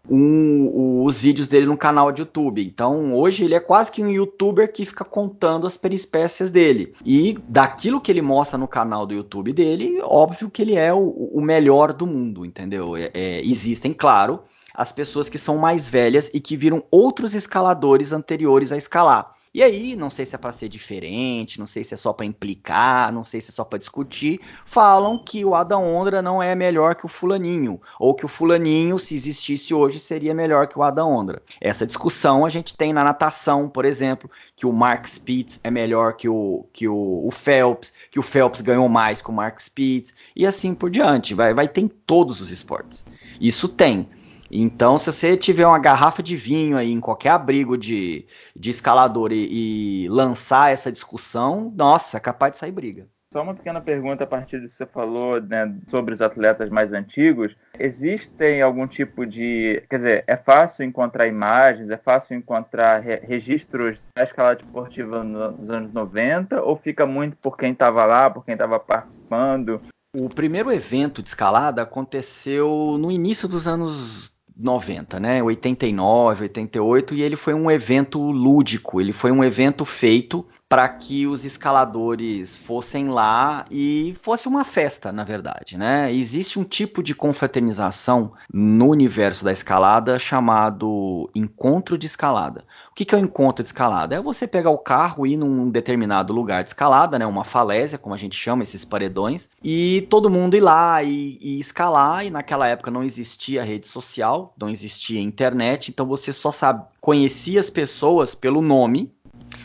os vídeos dele no canal de YouTube. Então hoje ele é quase que um youtuber que fica contando as peripécias dele, e daquilo que ele mostra no canal do YouTube dele, óbvio que ele é o melhor do mundo, entendeu? Existem, claro, as pessoas que são mais velhas e que viram outros escaladores anteriores a escalar. E aí, não sei se é para ser diferente, não sei se é só para implicar, não sei se é só para discutir, falam que o Adam Ondra não é melhor que o fulaninho, ou que o fulaninho, se existisse hoje, seria melhor que o Adam Ondra. Essa discussão a gente tem na natação, por exemplo, que o Mark Spitz é melhor que o Phelps, que o Phelps ganhou mais que o Mark Spitz, e assim por diante, vai ter em todos os esportes. Isso tem. Então, se você tiver uma garrafa de vinho aí em qualquer abrigo de escalador e lançar essa discussão, nossa, é capaz de sair briga. Só uma pequena pergunta a partir do que você falou, né, sobre os atletas mais antigos. Existem algum tipo de... Quer dizer, é fácil encontrar imagens, é fácil encontrar registros da escalada esportiva nos anos 90, ou fica muito por quem estava lá, por quem estava participando? O primeiro evento de escalada aconteceu no início dos anos 90, né? 89, 88, e ele foi um evento lúdico, ele foi um evento feito para que os escaladores fossem lá e fosse uma festa, na verdade, né? Existe um tipo de confraternização no universo da escalada chamado encontro de escalada. O que é o encontro de escalada? É você pegar o carro e ir num determinado lugar de escalada, né? Uma falésia, como a gente chama esses paredões, e todo mundo ir lá e escalar, e naquela época não existia rede social, não existia internet, então você só conhecia as pessoas pelo nome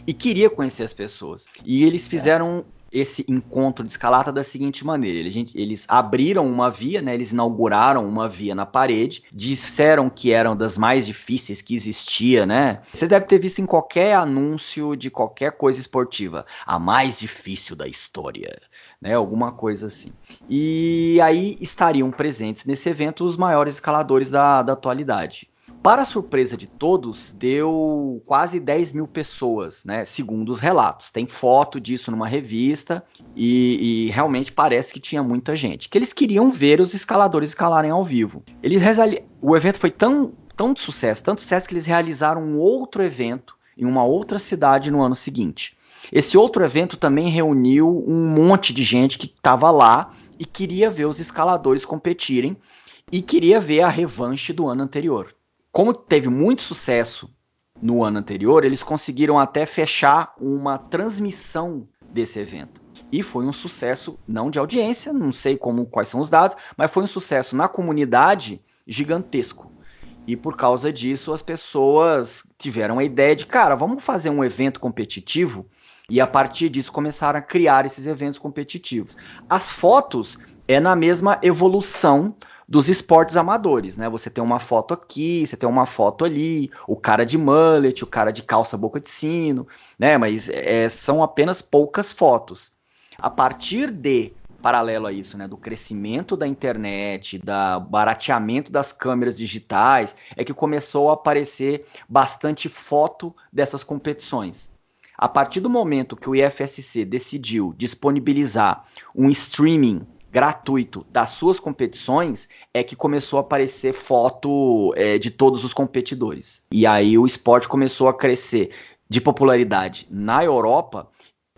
e queria conhecer as pessoas. E eles fizeram esse encontro de escalada da seguinte maneira: eles abriram uma via, né? Eles inauguraram uma via na parede, disseram que eram das mais difíceis que existia, né? Você deve ter visto em qualquer anúncio de qualquer coisa esportiva, a mais difícil da história, né? Alguma coisa assim. E aí estariam presentes nesse evento os maiores escaladores da atualidade. Para a surpresa de todos, deu quase 10 mil pessoas, né, segundo os relatos. Tem foto disso numa revista e realmente parece que tinha muita gente. Que eles queriam ver os escaladores escalarem ao vivo. O evento foi tão de sucesso, tanto sucesso que eles realizaram um outro evento em uma outra cidade no ano seguinte. Esse outro evento também reuniu um monte de gente que estava lá e queria ver os escaladores competirem e queria ver a revanche do ano anterior. Como teve muito sucesso no ano anterior, eles conseguiram até fechar uma transmissão desse evento. E foi um sucesso, não de audiência, não sei quais são os dados, mas foi um sucesso na comunidade gigantesco. E por causa disso, as pessoas tiveram a ideia de, cara, vamos fazer um evento competitivo, e a partir disso começaram a criar esses eventos competitivos. As fotos é na mesma evolução dos esportes amadores, né? Você tem uma foto aqui, você tem uma foto ali, o cara de mullet, o cara de calça boca de sino, né? Mas são apenas poucas fotos. A partir de, paralelo a isso, né, do crescimento da internet, do barateamento das câmeras digitais, é que começou a aparecer bastante foto dessas competições. A partir do momento que o IFSC decidiu disponibilizar um streaming gratuito das suas competições, é que começou a aparecer foto de todos os competidores. E aí o esporte começou a crescer de popularidade na Europa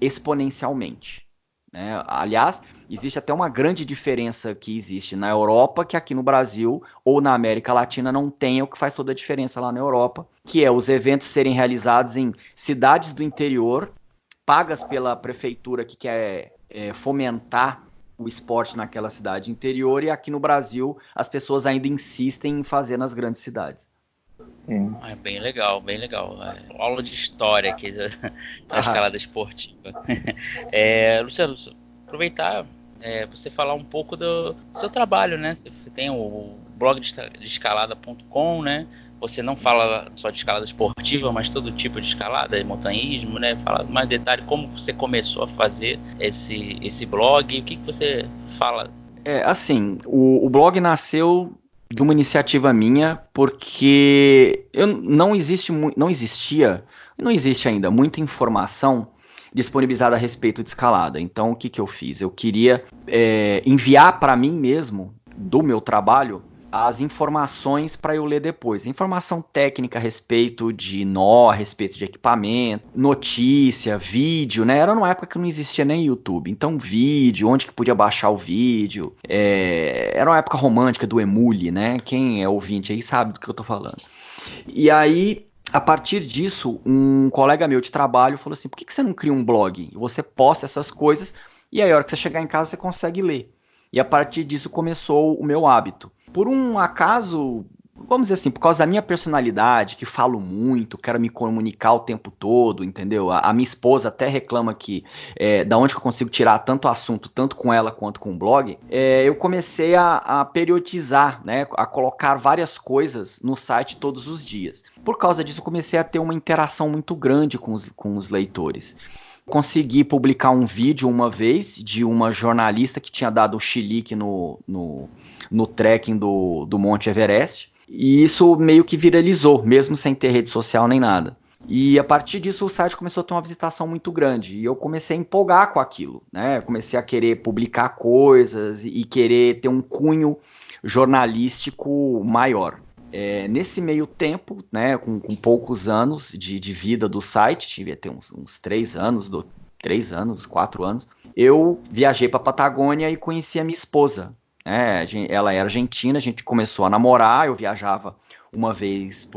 exponencialmente, né? Aliás, existe até uma grande diferença que existe na Europa, que aqui no Brasil ou na América Latina não tem, o que faz toda a diferença lá na Europa, que é os eventos serem realizados em cidades do interior, pagas pela prefeitura que quer fomentar o esporte naquela cidade interior, e aqui no Brasil as pessoas ainda insistem em fazer nas grandes cidades. É bem legal, bem legal. Aula de história aqui da escalada esportiva. Luciano, aproveitar você falar um pouco do seu trabalho, né? Você tem o blog de escalada.com, né? Você não fala só de escalada esportiva, mas todo tipo de escalada, montanhismo, né? Fala mais detalhe como você começou a fazer esse blog, o que você fala? Assim, o blog nasceu de uma iniciativa minha, porque não existe e não existe ainda muita informação disponibilizada a respeito de escalada. Então, o que eu fiz? Eu queria enviar para mim mesmo, do meu trabalho, as informações para eu ler depois. Informação técnica a respeito de nó, a respeito de equipamento, notícia, vídeo, né? Era numa época que não existia nem YouTube. Então, vídeo, onde que podia baixar o vídeo. Era uma época romântica do Emule, né? Quem é ouvinte aí sabe do que eu tô falando. E aí, a partir disso, um colega meu de trabalho falou assim, por que você não cria um blog? Você posta essas coisas e aí a hora que você chegar em casa você consegue ler. E a partir disso começou o meu hábito. Por um acaso, vamos dizer assim, por causa da minha personalidade, que falo muito, quero me comunicar o tempo todo, entendeu? A minha esposa até reclama que da onde que eu consigo tirar tanto assunto, tanto com ela quanto com o blog, eu comecei a periodizar, né, a colocar várias coisas no site todos os dias. Por causa disso, eu comecei a ter uma interação muito grande com os leitores. Consegui publicar um vídeo uma vez de uma jornalista que tinha dado o chilique no trekking do Monte Everest. E isso meio que viralizou, mesmo sem ter rede social nem nada. E a partir disso o site começou a ter uma visitação muito grande. E eu comecei a empolgar com aquilo, né? Comecei a querer publicar coisas e querer ter um cunho jornalístico maior. Nesse meio tempo, né, com poucos anos de vida do site, devia ter uns 3 anos, 4 anos, eu viajei para a Patagônia e conheci a minha esposa. Ela era argentina, a gente começou a namorar, eu viajava uma vez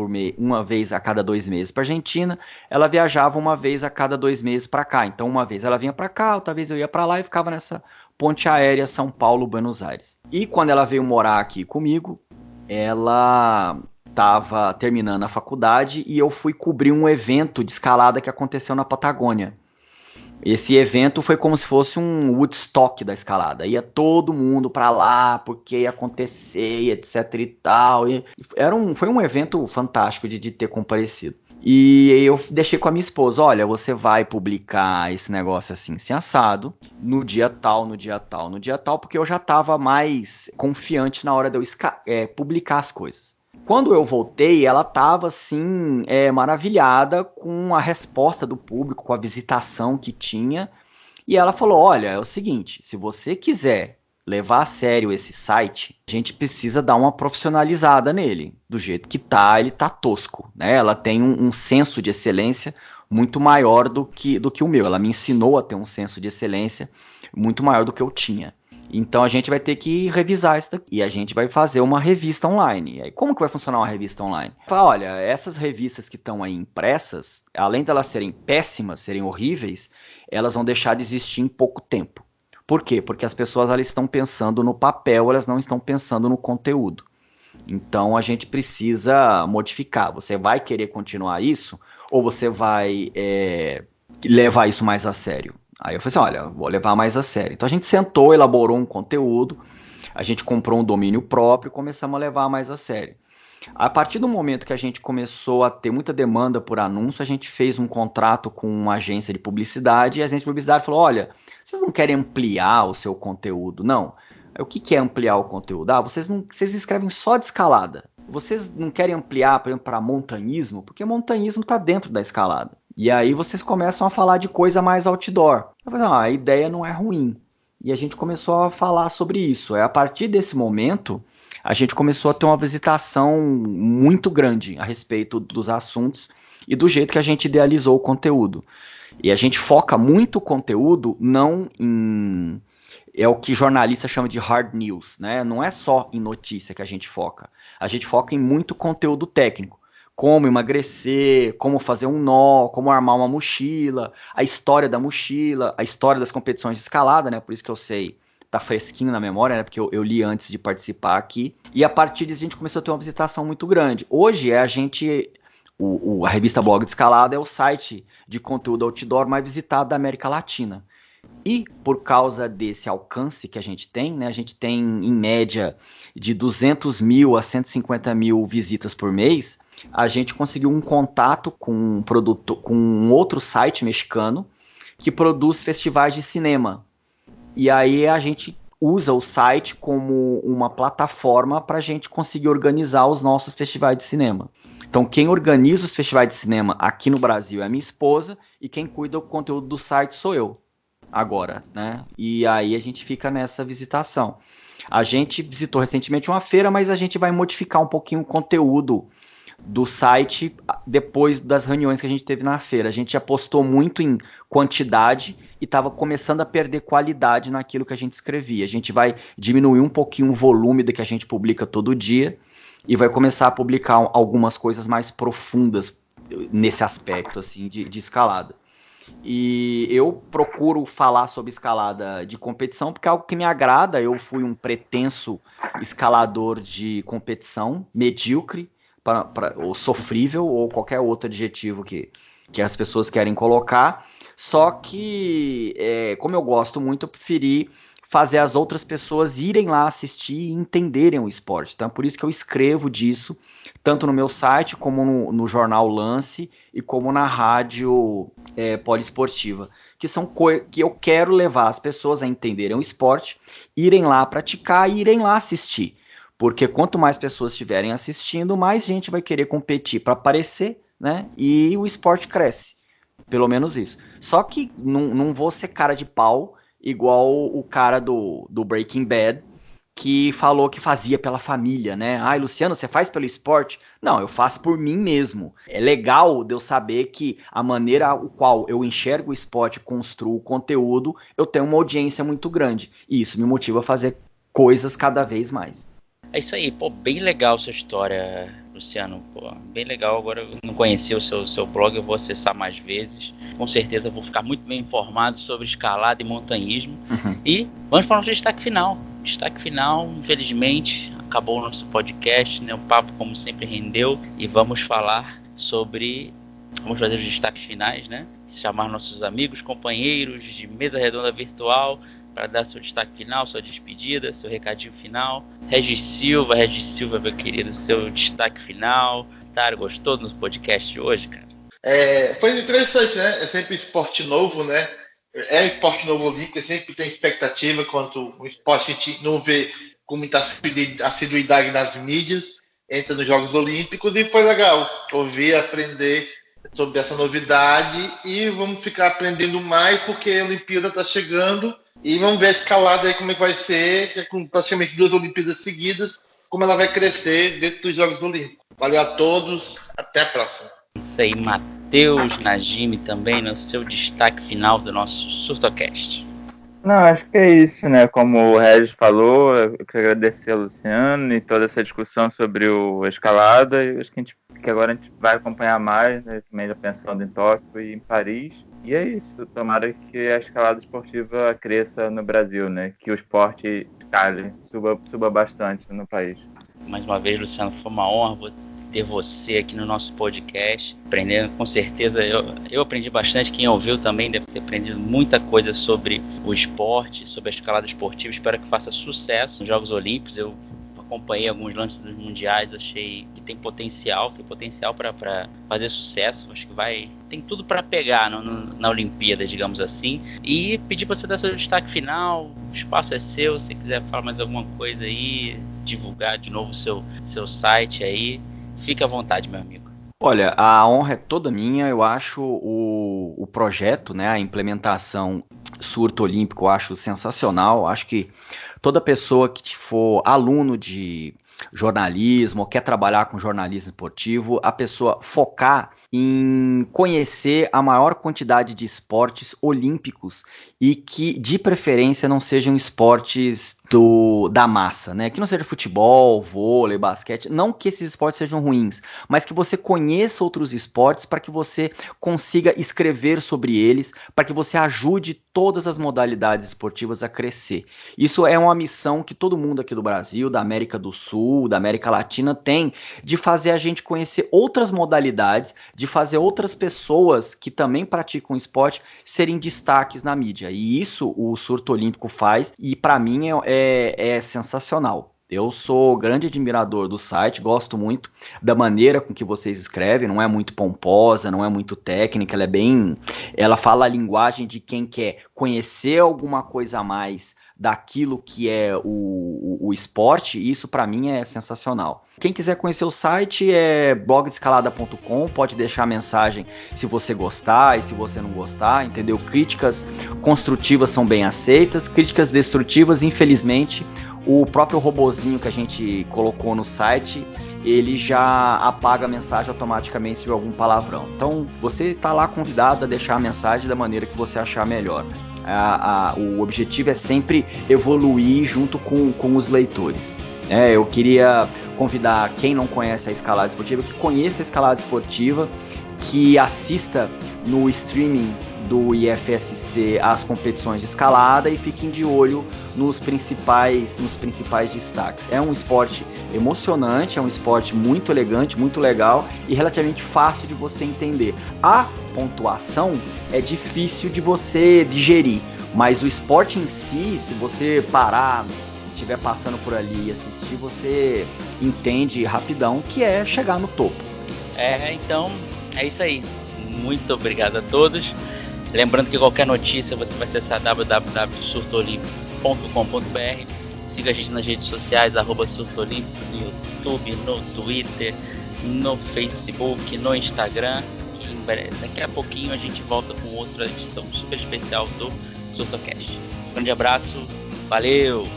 a cada 2 meses para a Argentina, ela viajava uma vez a cada 2 meses para cá. Então uma vez ela vinha para cá, outra vez eu ia para lá e ficava nessa ponte aérea São Paulo-Buenos Aires. E quando ela veio morar aqui comigo, ela estava terminando a faculdade e eu fui cobrir um evento de escalada que aconteceu na Patagônia. Esse evento foi como se fosse um Woodstock da escalada. Ia todo mundo para lá porque ia acontecer, etc e tal. Foi um evento fantástico de ter comparecido. E eu deixei com a minha esposa, olha, você vai publicar esse negócio assim, assado, no dia tal, porque eu já estava mais confiante na hora de eu publicar as coisas. Quando eu voltei, ela estava assim, maravilhada com a resposta do público, com a visitação que tinha. E ela falou, olha, é o seguinte, se você quiser levar a sério esse site, a gente precisa dar uma profissionalizada nele. Do jeito que tá, ele tá tosco, né? Ela tem um senso de excelência muito maior do que o meu. Ela me ensinou a ter um senso de excelência muito maior do que eu tinha. Então a gente vai ter que revisar isso daqui. E a gente vai fazer uma revista online. E aí, como que vai funcionar uma revista online? Fala, olha, essas revistas que estão aí impressas, além de elas serem péssimas, serem horríveis, elas vão deixar de existir em pouco tempo. Por quê? Porque as pessoas elas estão pensando no papel, elas não estão pensando no conteúdo. Então a gente precisa modificar. Você vai querer continuar isso ou você vai levar isso mais a sério? Aí eu falei assim, olha, vou levar mais a sério. Então a gente sentou, elaborou um conteúdo, a gente comprou um domínio próprio e começamos a levar mais a sério. A partir do momento que a gente começou a ter muita demanda por anúncio, a gente fez um contrato com uma agência de publicidade e a agência de publicidade falou, olha, vocês não querem ampliar o seu conteúdo? Não. O que é ampliar o conteúdo? Vocês escrevem só de escalada. Vocês não querem ampliar, por exemplo, para montanhismo? Porque montanhismo está dentro da escalada. E aí vocês começam a falar de coisa mais outdoor. Eu falei, a ideia não é ruim. E a gente começou a falar sobre isso. A partir desse momento, a gente começou a ter uma visitação muito grande a respeito dos assuntos e do jeito que a gente idealizou o conteúdo. E a gente foca muito o conteúdo não em... É o que jornalista chama de hard news, né? Não é só em notícia que a gente foca. A gente foca em muito conteúdo técnico. Como emagrecer, como fazer um nó, como armar uma mochila, a história da mochila, a história das competições de escalada, né? Por isso que eu sei, tá fresquinho na memória, né? Porque eu li antes de participar aqui. E a partir disso a gente começou a ter uma visitação muito grande. Hoje a revista Blog de Escalada é o site de conteúdo outdoor mais visitado da América Latina. E por causa desse alcance que a gente tem, né, a gente tem em média de 200 mil a 150 mil visitas por mês, a gente conseguiu um contato com um outro site mexicano que produz festivais de cinema. E aí a gente usa o site como uma plataforma para a gente conseguir organizar os nossos festivais de cinema. Então quem organiza os festivais de cinema aqui no Brasil é a minha esposa e quem cuida do conteúdo do site sou eu. Agora, né? E aí a gente fica nessa visitação. A gente visitou recentemente uma feira, mas a gente vai modificar um pouquinho o conteúdo do site depois das reuniões que a gente teve na feira. A gente apostou muito em quantidade e estava começando a perder qualidade naquilo que a gente escrevia. A gente vai diminuir um pouquinho o volume do que a gente publica todo dia e vai começar a publicar algumas coisas mais profundas nesse aspecto assim de escalada. E eu procuro falar sobre escalada de competição porque é algo que me agrada. Eu fui um pretenso escalador de competição, medíocre, ou sofrível, ou qualquer outro adjetivo que as pessoas querem colocar. Só que, como eu gosto muito, eu preferi fazer as outras pessoas irem lá assistir e entenderem o esporte. Então é por isso que eu escrevo disso, tanto no meu site, como no jornal Lance, e como na rádio poliesportiva, que são que eu quero levar as pessoas a entenderem o esporte, irem lá praticar e irem lá assistir. Porque quanto mais pessoas estiverem assistindo, mais gente vai querer competir para aparecer, né? E o esporte cresce. Pelo menos isso. Só que não vou ser cara de pau igual o cara do Breaking Bad, que falou que fazia pela família, né? Ai, Luciano, você faz pelo esporte? Não, eu faço por mim mesmo. É legal de eu saber que a maneira a qual eu enxergo o esporte, construo o conteúdo, eu tenho uma audiência muito grande. E isso me motiva a fazer coisas cada vez mais. É isso aí, pô, bem legal sua história, Luciano, pô, bem legal. Agora eu não conhecia o seu blog, eu vou acessar mais vezes. Com certeza eu vou ficar muito bem informado sobre escalada e montanhismo. E vamos para o nosso destaque final. Destaque final, infelizmente, acabou o nosso podcast, né? O papo, como sempre, rendeu. E vamos falar sobre... Vamos fazer os destaques finais, né? Chamar nossos amigos, companheiros de mesa redonda virtual para dar seu destaque final, sua despedida, seu recadinho final. Regis Silva, meu querido, seu destaque final. Tário, gostou do podcast de hoje, cara? Foi interessante, né? É sempre esporte novo, né? É um esporte novo olímpico, sempre tem expectativa quanto o esporte a gente não vê com muita assiduidade nas mídias, entra nos Jogos Olímpicos, e foi legal ouvir, aprender sobre essa novidade, e vamos ficar aprendendo mais porque a Olimpíada está chegando e vamos ver a escalada aí como é que vai ser, que é com praticamente 2 Olimpíadas seguidas, como ela vai crescer dentro dos Jogos Olímpicos. Valeu a todos, até a próxima. Isso aí, Matheus Najimi também no seu destaque final do nosso SurtoCast. Não, acho que é isso, né? Como o Regis falou, eu quero agradecer a Luciano e toda essa discussão sobre a escalada. E acho que agora a gente vai acompanhar mais, né? Também já pensando em Tóquio e em Paris. E é isso, tomara que a escalada esportiva cresça no Brasil, né? Que o esporte suba bastante no país. Mais uma vez, Luciano, foi uma honra ter você aqui no nosso podcast, aprendendo, com certeza, eu aprendi bastante, quem ouviu também deve ter aprendido muita coisa sobre o esporte, sobre a escalada esportiva. Espero que faça sucesso nos Jogos Olímpicos. Eu acompanhei alguns lances dos mundiais, achei que tem potencial para fazer sucesso. Acho que tem tudo para pegar na Olimpíada, digamos assim. E pedir para você dar seu destaque final, o espaço é seu, se você quiser falar mais alguma coisa aí, divulgar de novo o seu site aí, fique à vontade, meu amigo. Olha, a honra é toda minha. Eu acho o projeto, né, a implementação Surto Olímpico, eu acho sensacional. Acho que toda pessoa que for aluno de jornalismo ou quer trabalhar com jornalismo esportivo, a pessoa focar em conhecer a maior quantidade de esportes olímpicos e que, de preferência, não sejam esportes da massa, né? Que não seja futebol, vôlei, basquete. Não que esses esportes sejam ruins, mas que você conheça outros esportes para que você consiga escrever sobre eles, para que você ajude todas as modalidades esportivas a crescer. Isso é uma missão que todo mundo aqui do Brasil, da América do Sul, da América Latina tem, de fazer a gente conhecer outras modalidades, de fazer outras pessoas que também praticam esporte serem destaques na mídia. E isso o Surto Olímpico faz, e para mim é sensacional. Eu sou grande admirador do site, gosto muito da maneira com que vocês escrevem, não é muito pomposa, não é muito técnica, ela fala a linguagem de quem quer conhecer alguma coisa a mais daquilo que é o esporte, e isso para mim é sensacional. Quem quiser conhecer o site é blogdescalada.com, pode deixar mensagem se você gostar e se você não gostar, entendeu? Críticas construtivas são bem aceitas, críticas destrutivas, infelizmente, o próprio robozinho que a gente colocou no site, ele já apaga a mensagem automaticamente se tiver algum palavrão. Então, você está lá convidado a deixar a mensagem da maneira que você achar melhor. O objetivo é sempre evoluir junto com os leitores. Eu queria convidar quem não conhece a escalada esportiva, que conheça a escalada esportiva que assista no streaming do IFSC as competições de escalada e fiquem de olho nos principais destaques. É um esporte emocionante, é um esporte muito elegante, muito legal e relativamente fácil de você entender. A pontuação é difícil de você digerir, mas o esporte em si, se você parar, estiver passando por ali e assistir, você entende rapidão que é chegar no topo. Então é isso aí. Muito obrigado a todos. Lembrando que qualquer notícia você vai acessar www.surtoolímpico.com.br. Siga a gente nas redes sociais, @surtoolímpico, no YouTube, no Twitter, no Facebook, no Instagram. E daqui a pouquinho a gente volta com outra edição super especial do SurtoCast. Grande abraço, valeu!